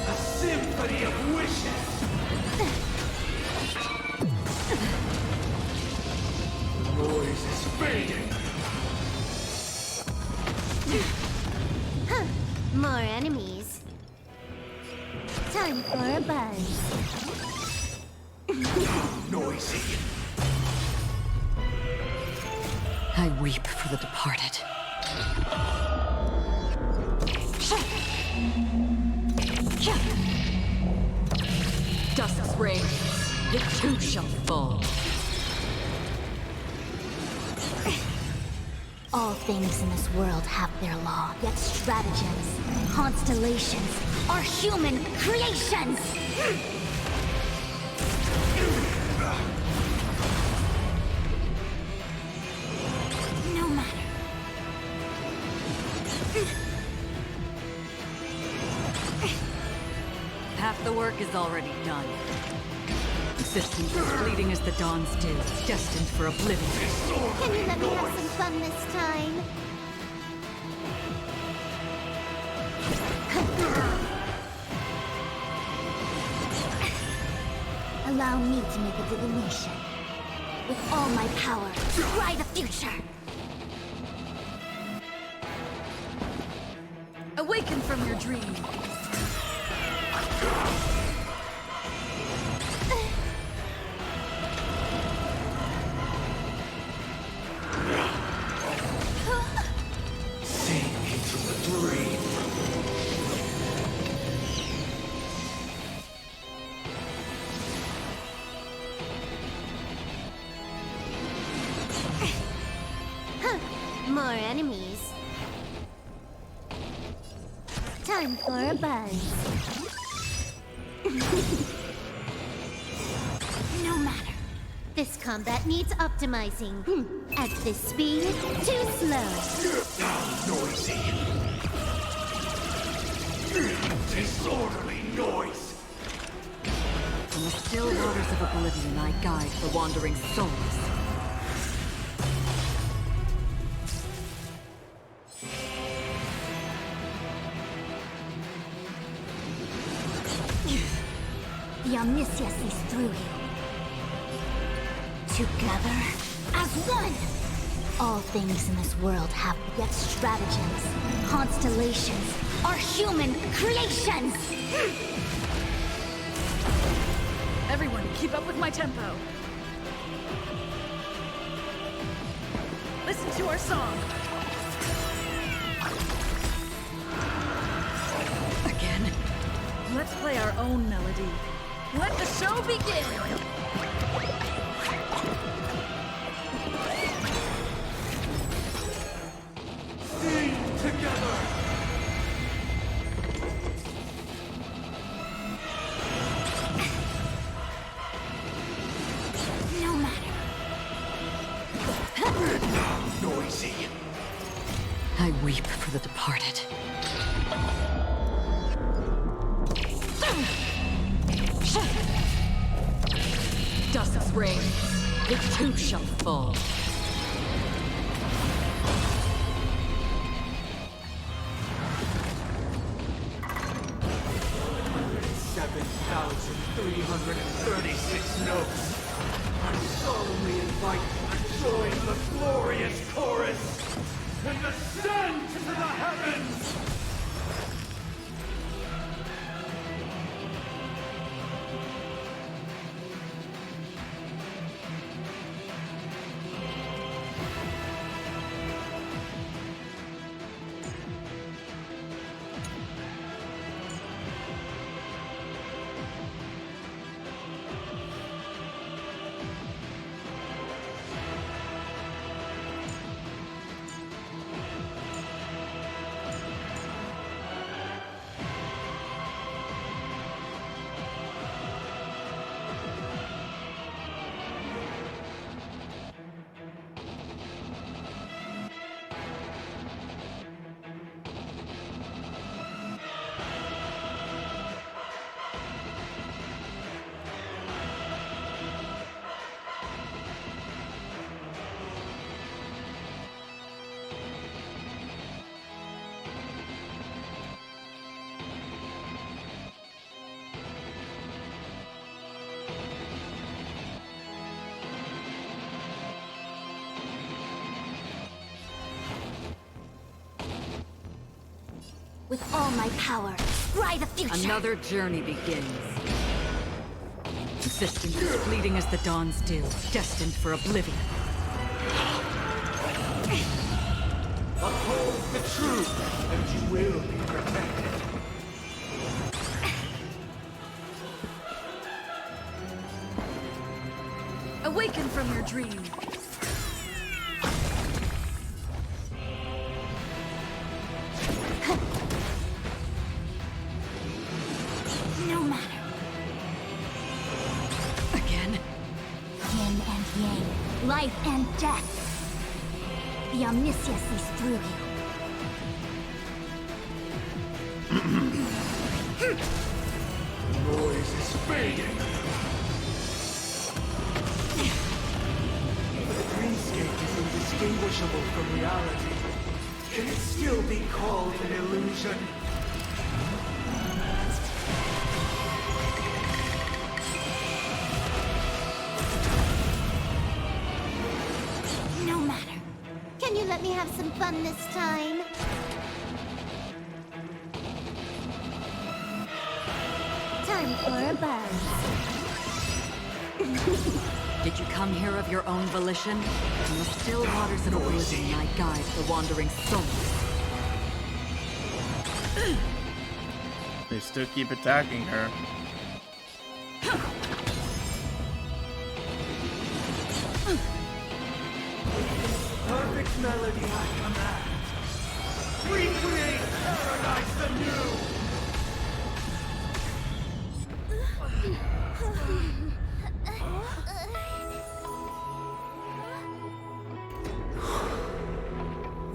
A symphony of wishes. The noise is fading. More enemies. Time for a buzz. Noisy. I weep for the departed. Dusk's reign, it too shall fall. All things in this world have their law, yet stratagems, constellations are human creations! No matter. Half the work is already done. Existence as fleeting as the dawn's dew, destined for oblivion. Can you let me have some fun this time? Allow me to make a divination. With all my power, scry the future! Awaken from your dream. Sink into the dream. More enemies. Time for a buzz. No matter. This combat needs optimizing. At this speed, too slow. Noisy. Disorderly noise. From the still waters of oblivion, I guide the wandering souls. The omniscia sees through you. Together, as one! All things in this world have yet stratagems, constellations, are human creations! Everyone, keep up with my tempo. Listen to our song. Again. Let's play our own melody. Let the show begin! Sing together. No matter. Noisy. I weep for the departed. Dusk's reign, it too shall fall. 7,336 notes. I solemnly invite you to join the glorious chorus and ascend to the heavens! With all my power, scry the future! Another journey begins. Existence as fleeting as the dawn's dew, destined for oblivion. Uphold the truth, and you will be protected. Awaken from your dream. No matter. Again? Yin and yang, life and death. The omniscience is through you. Noise is fading. The dreamscape is indistinguishable from reality. Can it still be called an illusion? No matter. Can you let me have some fun this time? Time for a buzz. Did you come here of your own volition? In the still waters of oblivion, I guide the wandering souls. They still keep attacking her. Perfect melody I command. Recreate paradise anew.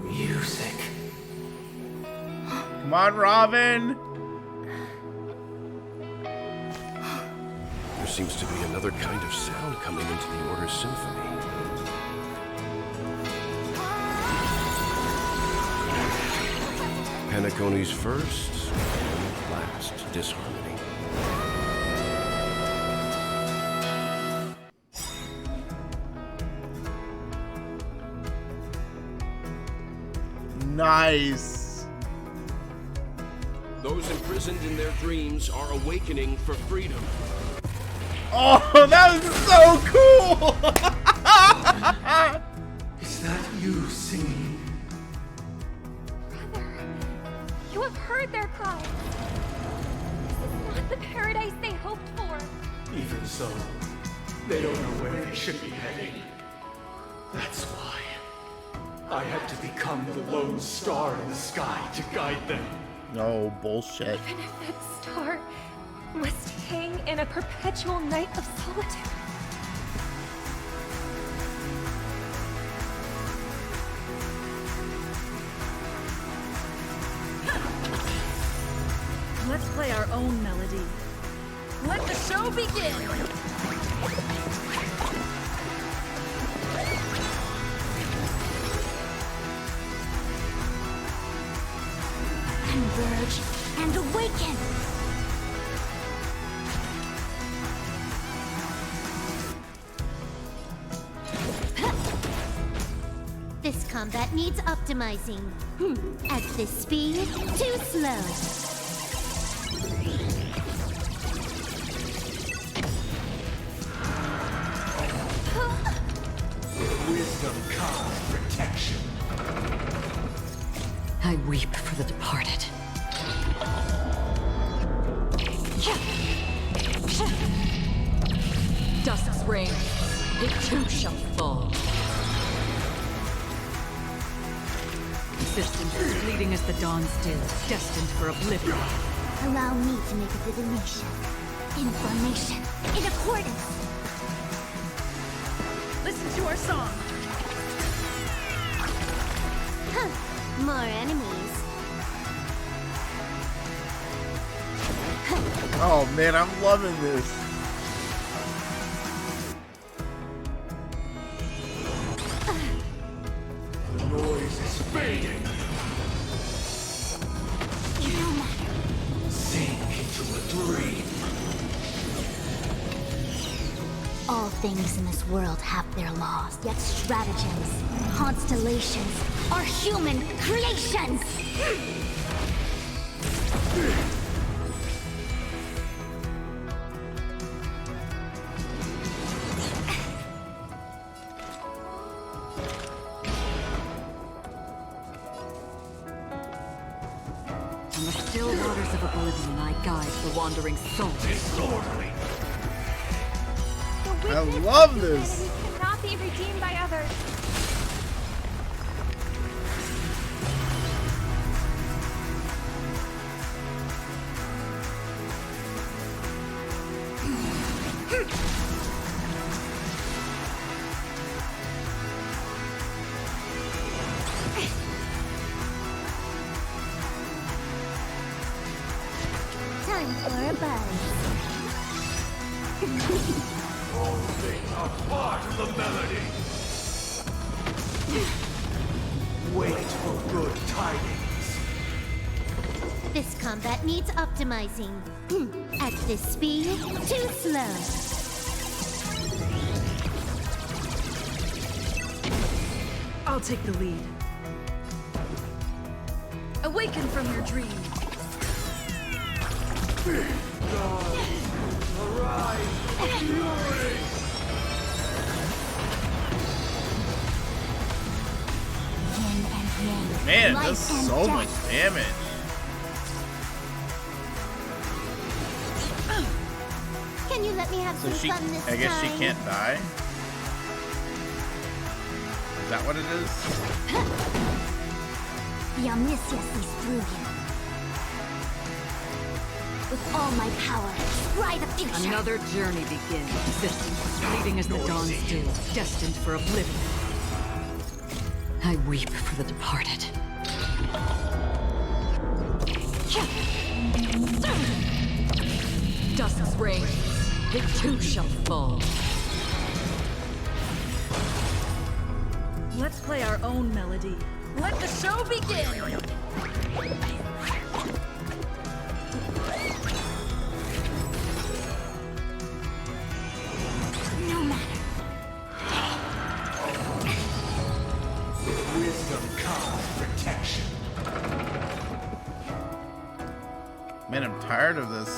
Music. Come on, Robin! There seems to be another kind of sound coming into the Order's symphony. Penacony's first and last disharmony. Nice. Those imprisoned in their dreams are awakening for freedom. Oh, that was so cool! Is that you singing? Brother, you have heard their cries. This is not the paradise they hoped for. Even so, they don't know where they should be heading. That's why I had to become the lone star in the sky to guide them. No bullshit. Even if that star must hang in a perpetual night of solitude. Let's play our own melody. Let the show begin! Converge and awaken! This combat needs optimizing. At this speed, too slow. With wisdom comes protection. I weep for the departed. Dusk's reign, it too shall fall. Existence is fleeting as the dawn still, destined for oblivion. Allow me to make a divination. Information. In accordance. Listen to our song. Huh. More enemies. Oh man, I'm loving this. The noise is fading. Sink into a dream. All things in this world have their laws, yet stratagems, constellations are human creations! oblivion I guide the wandering soul. Disorderly. I love this. Cannot be redeemed by others. Time for a buzz. All things are part of the melody. Wait for good tidings. This combat needs optimizing. At this speed, too slow. I'll take the lead. Awaken from your dream. Arise, fury! Yin and yang. Man, it Life does and so death. much damage. Can you let me have So some she, fun this I guess she time? can't die? Is that what it is? The omniscia sees through you. With all my power, scry the future. Another journey begins. Existence fleeting as the dawn's dew, destined for oblivion. I weep for the departed. Dusk's reign, it too shall fall. Let's play our own melody. Let the show begin! No matter. With wisdom comes protection. Man, I'm tired of this.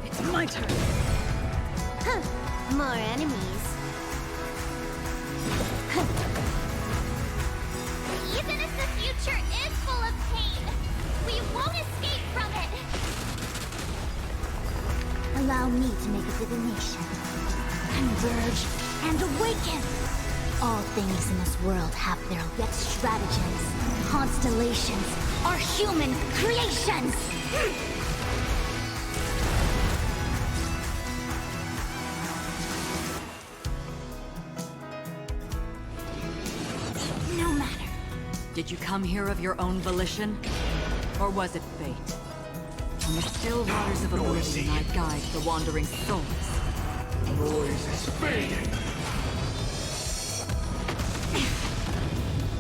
It's my turn. Huh. More enemies. Even if the future is full of pain, we won't escape from it. Allow me to make a divination. Converge and awaken. All things in this world have their yet stratagems. Constellations are human creations. No matter. Did you come here of your own volition? Or was it fate? On the still waters of oblivion I guide the wandering souls. Noise is fading.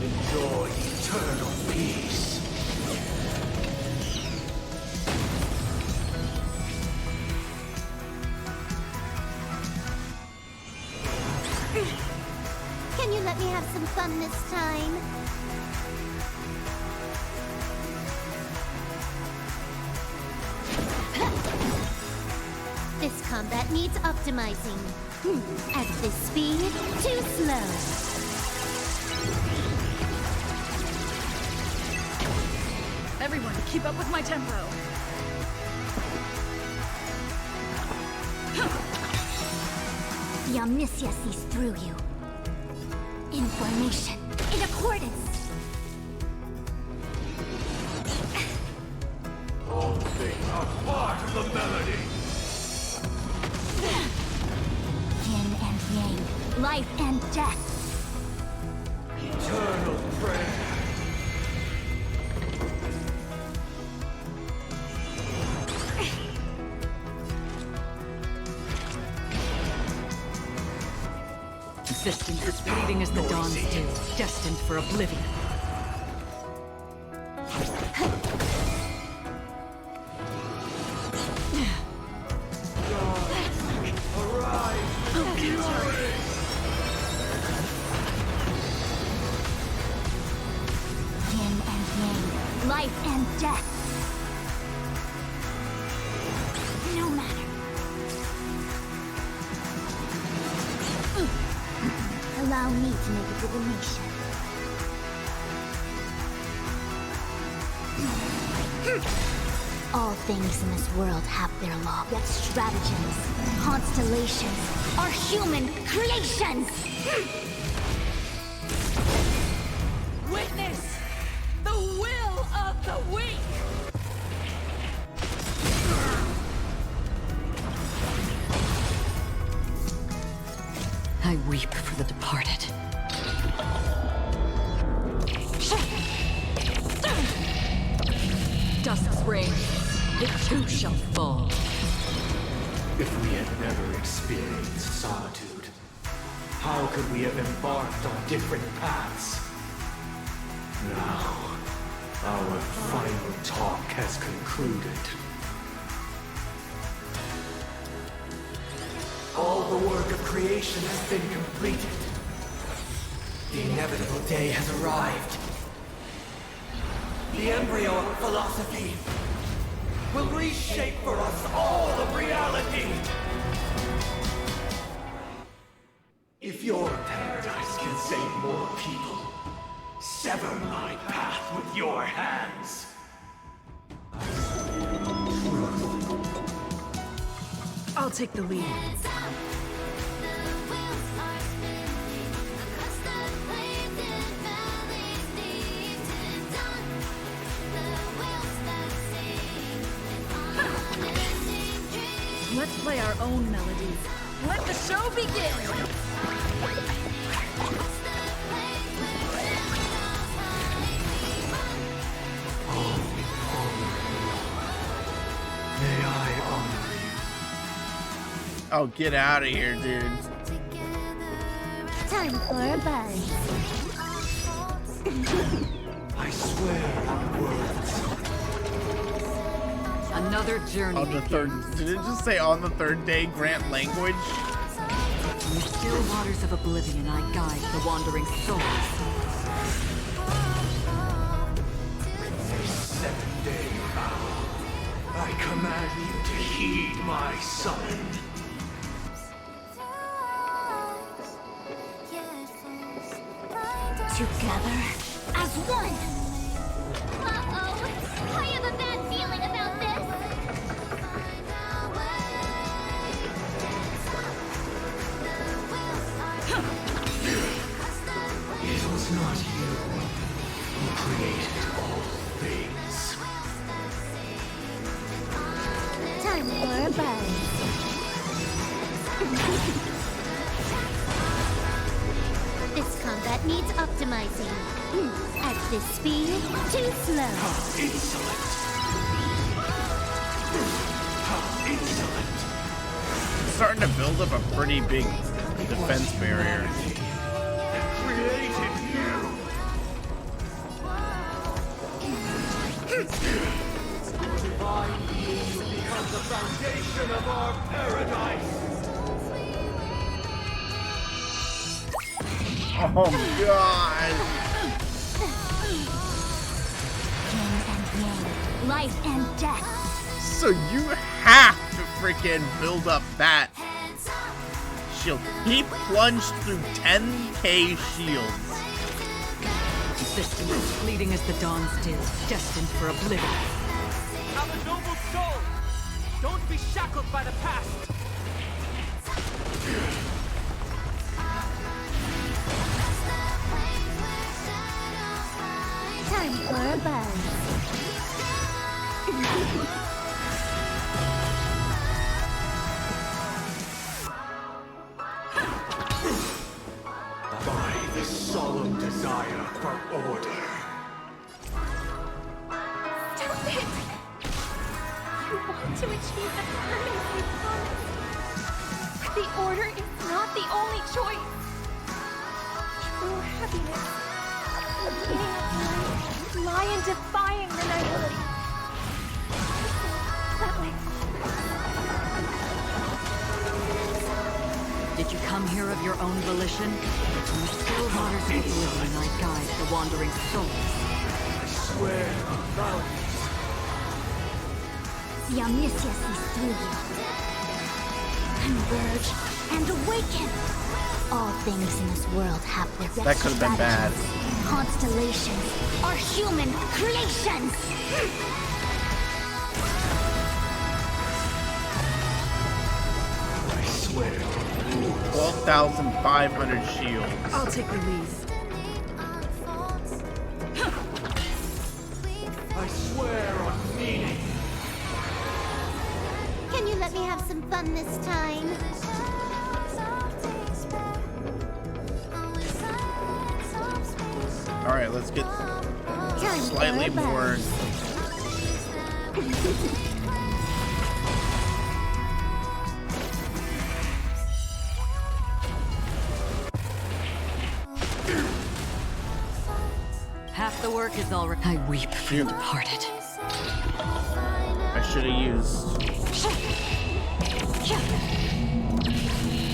Enjoy eternal peace. Can you let me have some fun this time? This combat needs optimizing. At this speed, too slow. Everyone, keep up with my tempo. The omniscia sees through you. In formation, in accordance. All things are part of the melody. Yin and yang, life and death. Eternal prayer. Existence is fleeting as the dawn's dew, destined for oblivion. Yin and yang, life and death. No matter. Allow me to make a divination. All things in this world have their law, yet stratagems, constellations are human creations! Witness the will of the weak! I weep for the departed. Dusk's reign, it too shall fall. If we had never experienced solitude, how could we have embarked on different paths? Now, our final talk has concluded. All the work of creation has been completed. The inevitable day has arrived. The embryo of philosophy will reshape for us all of reality. If your paradise can save more people, sever my path with your hands. I'll take the lead. Let's play our own melodies. Let the show begin! May I honor you? Oh, get out of here, dude. Time for a buzz. I swear on words. Another journey. On the third, did it just say on the third day grant language? In the still waters of oblivion, I guide the wandering souls. Seven-day vow. I command you to heed my summon. Together as one! Uh-oh! I have a bad feeling about this! It was not you who created all things. Time for a buzz. This combat needs optimizing. At this speed, too slow. Insolent! How insolent! It's starting to build up a pretty big defense barrier. Created you! Divine being will become the foundation of our paradise! Oh god! Yin and yang, life and death. So you have to freaking build up that shield. He plunged through 10k shields. Existence as fleeting as the dawn's dew, destined for oblivion. I'm a noble soul! Don't be shackled by the past! Time for a buzz. By the solemn desire for order. Stop it! You want to achieve the permanence we promised. But the order is not the only choice. True happiness, the meaning of life, lie in defying the nihility. That way. Did you come here of your own volition? In the still waters of oblivion, I guide the wandering souls. I swear on vows. The omniscience is through you. Converge and awaken! All things in this world have their That could have been bad. Constellations are human creations! 1,500 shields. I'll take the lead. I swear on meaning. Can you let me have some fun this time? Alright, let's get Time slightly for a more. Half the work is already. I weep for the departed. I should have used.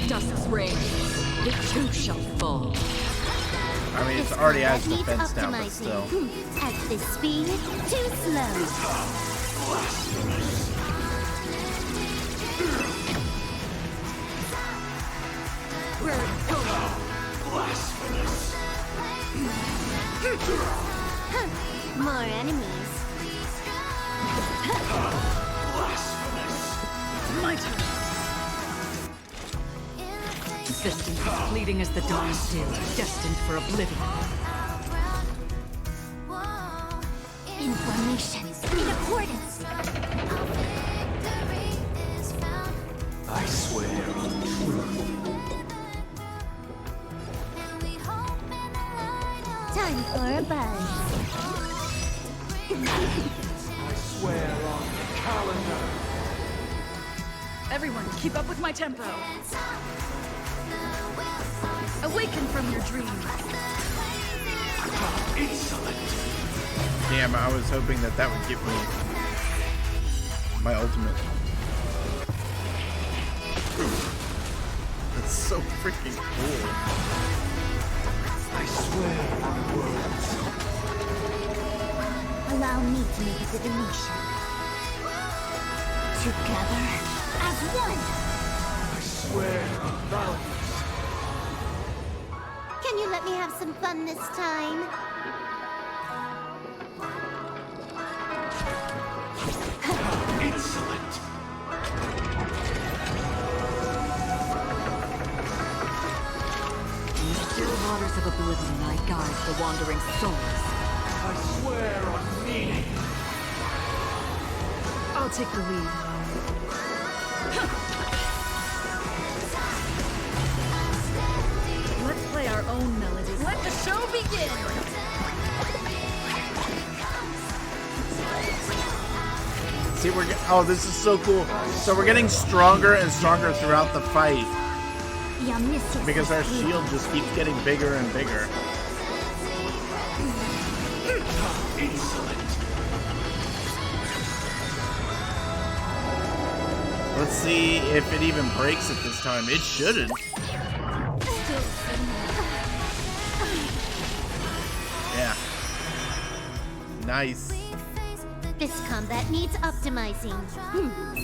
Dusk's reign. It too shall fall. I mean, it's This already has combat defense needs now, but optimizing. still. At this speed, too slow. Where it goes. Blasphemous. More enemies. Blasphemous. My turn. Existence as fleeting as the dawn's dew, destined for oblivion. Information in accordance. I swear on truth. Time for a buzz. I swear on the calendar. Everyone, keep up with my tempo. Awaken from your dream. How insolent. Damn, I was hoping that that would give me my ultimate. That's so freaking cool. I swear on words. Allow me to make a divination. Together as one. I swear on values. Can you let me have some fun this time? Insolent. In the still waters of oblivion, I guide the wandering souls. I swear on meaning. I'll take the lead. Let's play our own melodies. Let the show begin! See, oh, this is so cool. So we're getting stronger and stronger throughout the fight The omniscience because our is real. shield just keeps getting bigger and bigger. Insolent. Let's see if it even breaks it this time. It shouldn't. Yeah. Nice. This combat needs optimizing.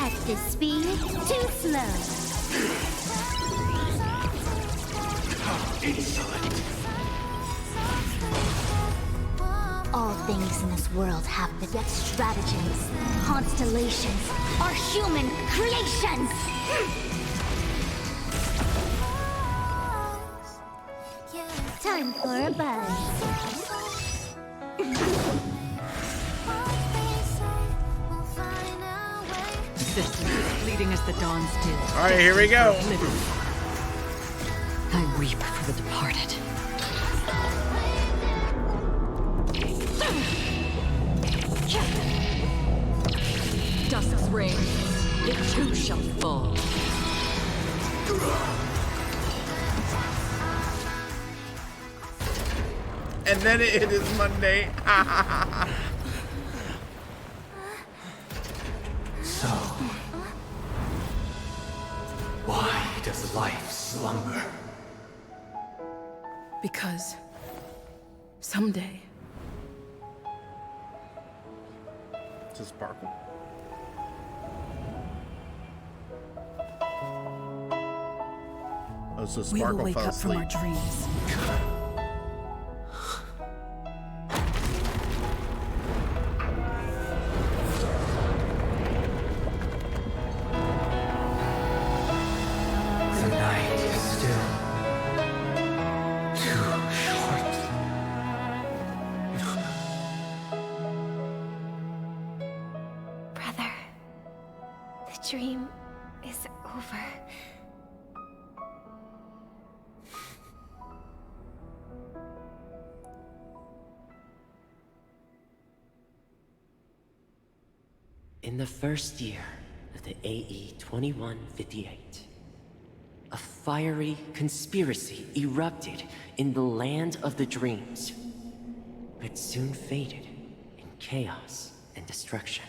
At this speed, too slow. Insolent. All things in this world have the yet stratagems. Constellations are human creations! Time for a buzz. Existence as fleeting as the dawn's dew. All right, here we go. destined for oblivion. I weep for the departed. Dusk's reign, it too shall fall. And then it is Monday. So, why does life slumber? Because someday, To sparkle. Oh, so we will Sparkle wake fell up from our asleep. dreams. The night is still. The dream is over. In the first year of the AE 2158, a fiery conspiracy erupted in the land of the dreams, but soon faded in chaos and destruction.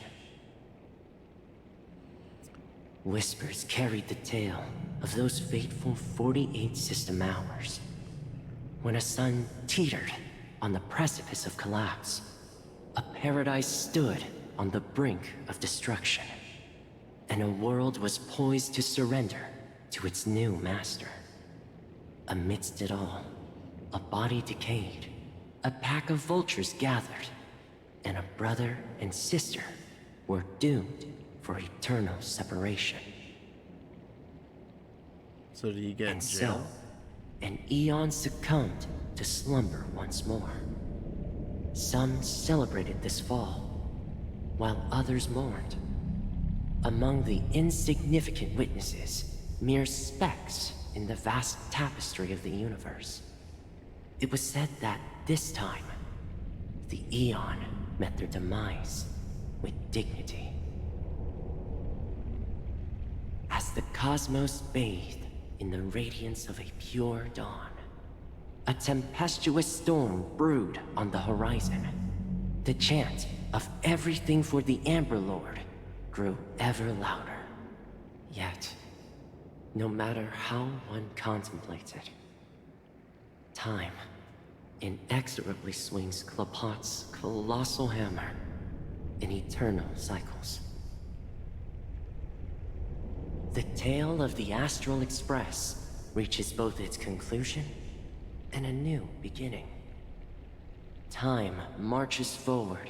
Whispers carried the tale of those fateful 48 system hours, when a sun teetered on the precipice of collapse. A paradise stood on the brink of destruction, and a world was poised to surrender to its new master. Amidst it all, a body decayed, a pack of vultures gathered, and a brother and sister were doomed for eternal separation. So did he get in And jail? so, an eon succumbed to slumber once more. Some celebrated this fall, while others mourned. Among the insignificant witnesses, mere specks in the vast tapestry of the universe, it was said that this time, the Eon met their demise with dignity. As the cosmos bathed in the radiance of a pure dawn, a tempestuous storm brewed on the horizon. The chant of everything for the Amber Lord grew ever louder. Yet, no matter how one contemplated, time inexorably swings Klapot's colossal hammer in eternal cycles. The tale of the Astral Express reaches both its conclusion and a new beginning. Time marches forward,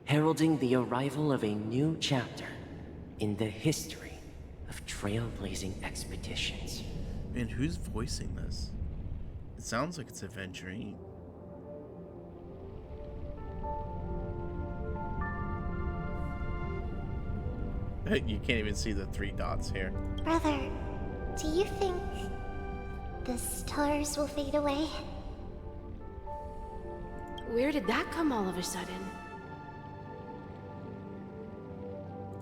heralding the arrival of a new chapter in the history of trailblazing expeditions. Man, who's voicing this? It sounds like it's Aventurine. You can't even see the 3 dots here. Brother, do you think the stars will fade away? Where did that come all of a sudden?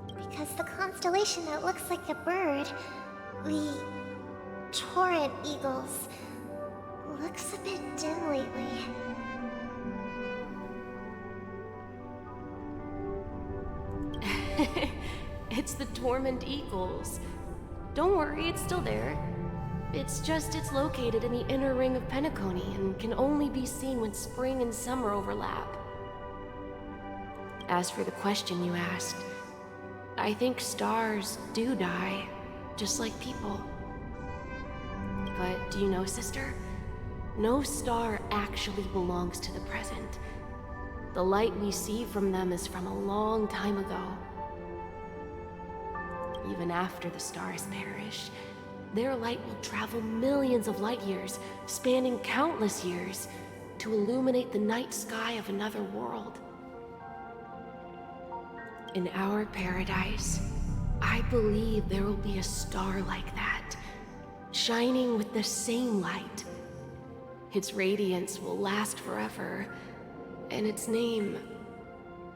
Because the constellation that looks like a bird, the torrent eagles, looks a bit dim lately. It's the Torment Eagles. Don't worry, it's still there. It's located in the inner ring of Penacony and can only be seen when spring and summer overlap. As for the question you asked, I think stars do die, just like people. But do you know, sister? No star actually belongs to the present. The light we see from them is from a long time ago. Even after the stars perish, their light will travel millions of light years, spanning countless years, to illuminate the night sky of another world. In our paradise, I believe there will be a star like that, shining with the same light. Its radiance will last forever, and its name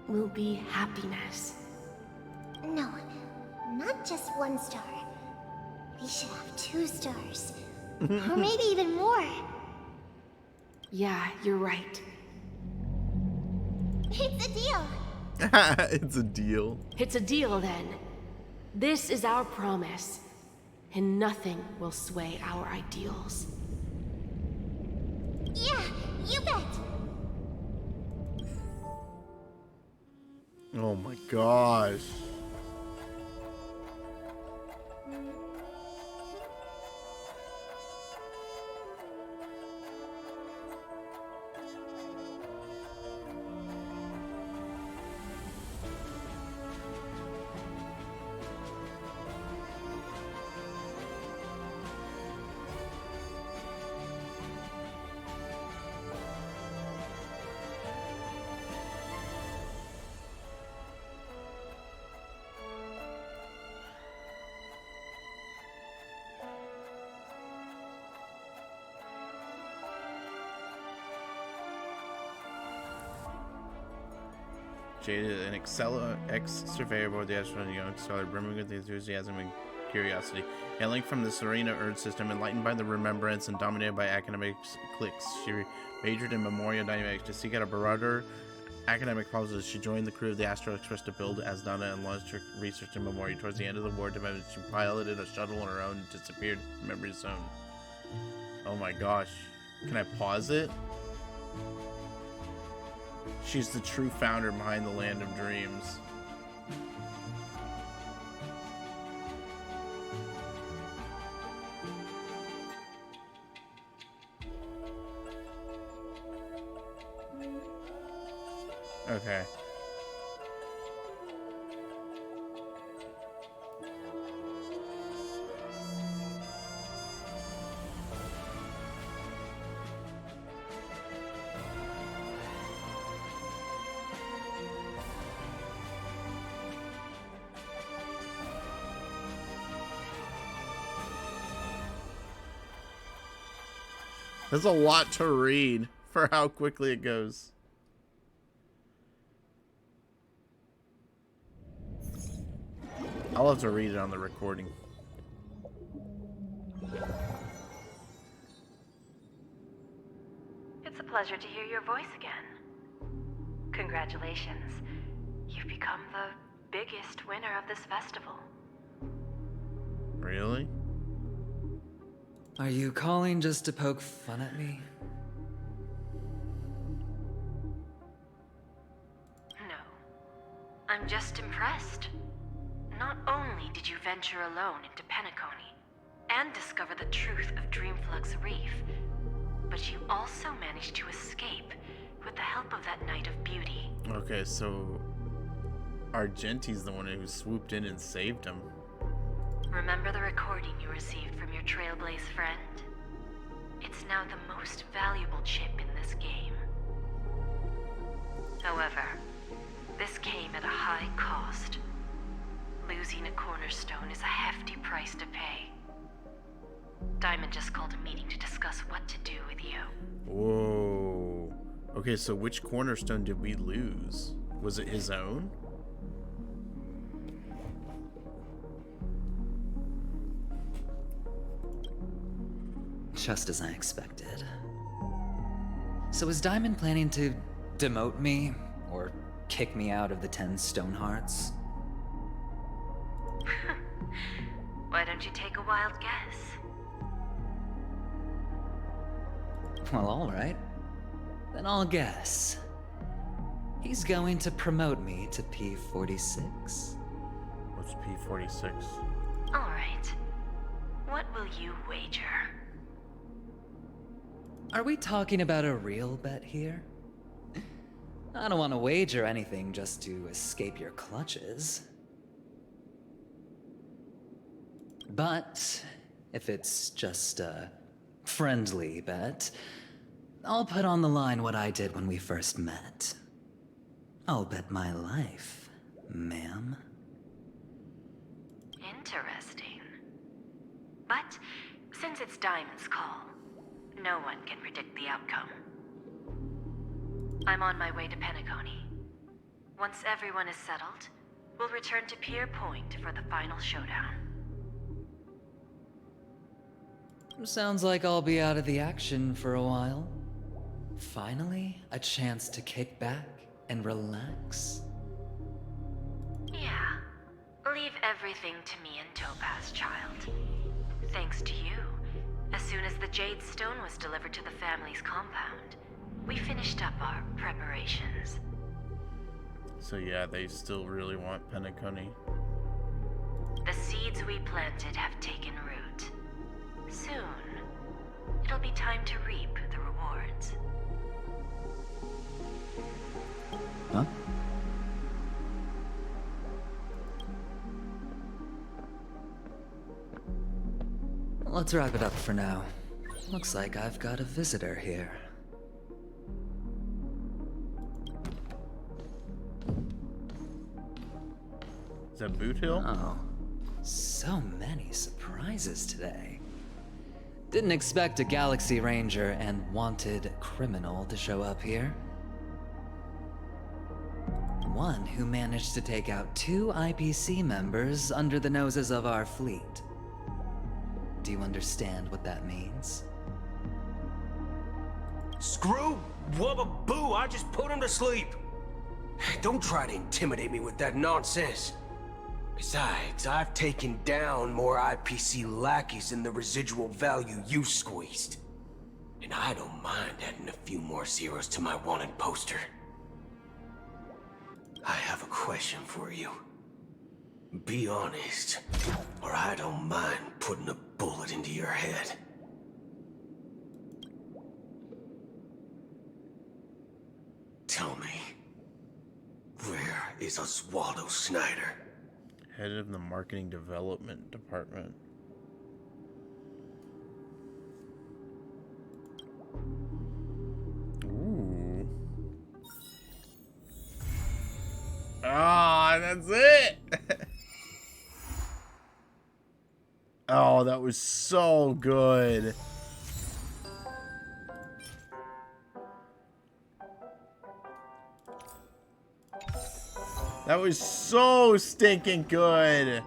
will be happiness. No, not just one star. We should have 2 stars. Or maybe even more. Yeah, you're right. It's a deal. It's a deal. It's a deal, then. This is our promise, and nothing will sway our ideals. Yeah, you bet. Oh my gosh. Jade, an ex-surveyor aboard the astronaut, young scholar, brimming with enthusiasm and curiosity. Hailing from the Serena Earth system, enlightened by the remembrance and dominated by academic cliques, she majored in memorial dynamics to seek out a broader academic process. She joined the crew of the Astro Express to build Asdana and launched her research in memory. Towards the end of the war, she piloted a shuttle on her own and disappeared in memory zone. Oh my gosh. Can I pause it? She's the true founder behind the Land of Dreams. Okay. There's a lot to read for how quickly it goes. I'll have to read it on the recording. It's a pleasure to hear your voice again. Congratulations. You've become the biggest winner of this festival. Really? Are you calling just to poke fun at me? No. I'm just impressed. Not only did you venture alone into Penacony and discover the truth of Dreamflux Reef, but you also managed to escape with the help of that Knight of Beauty. Okay, so Argenti's the one who swooped in and saved him. Remember the recording you received from your Trailblaze friend? It's now the most valuable chip in this game. However, this came at a high cost. Losing a cornerstone is a hefty price to pay. Diamond just called a meeting to discuss what to do with you. Whoa. Okay, so which cornerstone did we lose? Was it his own? Just as I expected. So is Diamond planning to demote me or kick me out of the 10 Stonehearts? Why don't you take a wild guess? Well, alright. Then I'll guess. He's going to promote me to P46. What's P46? Alright. What will you wager? Are we talking about a real bet here? I don't want to wager anything just to escape your clutches. But if it's just a friendly bet, I'll put on the line what I did when we first met. I'll bet my life, ma'am. Interesting. But since it's Diamond's call, no one can predict the outcome. I'm on my way to Penacony. Once everyone is settled, we'll return to Pier Point for the final showdown. Sounds like I'll be out of the action for a while. Finally, a chance to kick back and relax. Yeah. Leave everything to me and Topaz, child. Thanks to you, as soon as the Jade Stone was delivered to the family's compound, we finished up our preparations. So yeah, they still really want Penacony. The seeds we planted have taken root. Soon, it'll be time to reap the rewards. Huh? Let's wrap it up for now. Looks like I've got a visitor here. Is that Boot Hill? Oh, so many surprises today. Didn't expect a Galaxy Ranger and wanted criminal to show up here. one who managed to take out 2 IPC members under the noses of our fleet. Do you understand what that means? Screw wubba boo, I just put him to sleep. Don't try to intimidate me with that nonsense. Besides, I've taken down more IPC lackeys than the residual value you squeezed. And I don't mind adding a few more zeros to my wanted poster. I have a question for you. Be honest, or I don't mind putting a bullet into your head. Tell me, where is Oswaldo Snyder? Head of the Marketing Development Department. Ooh. Ah, that's it! Oh, that was so good. That was so stinking good.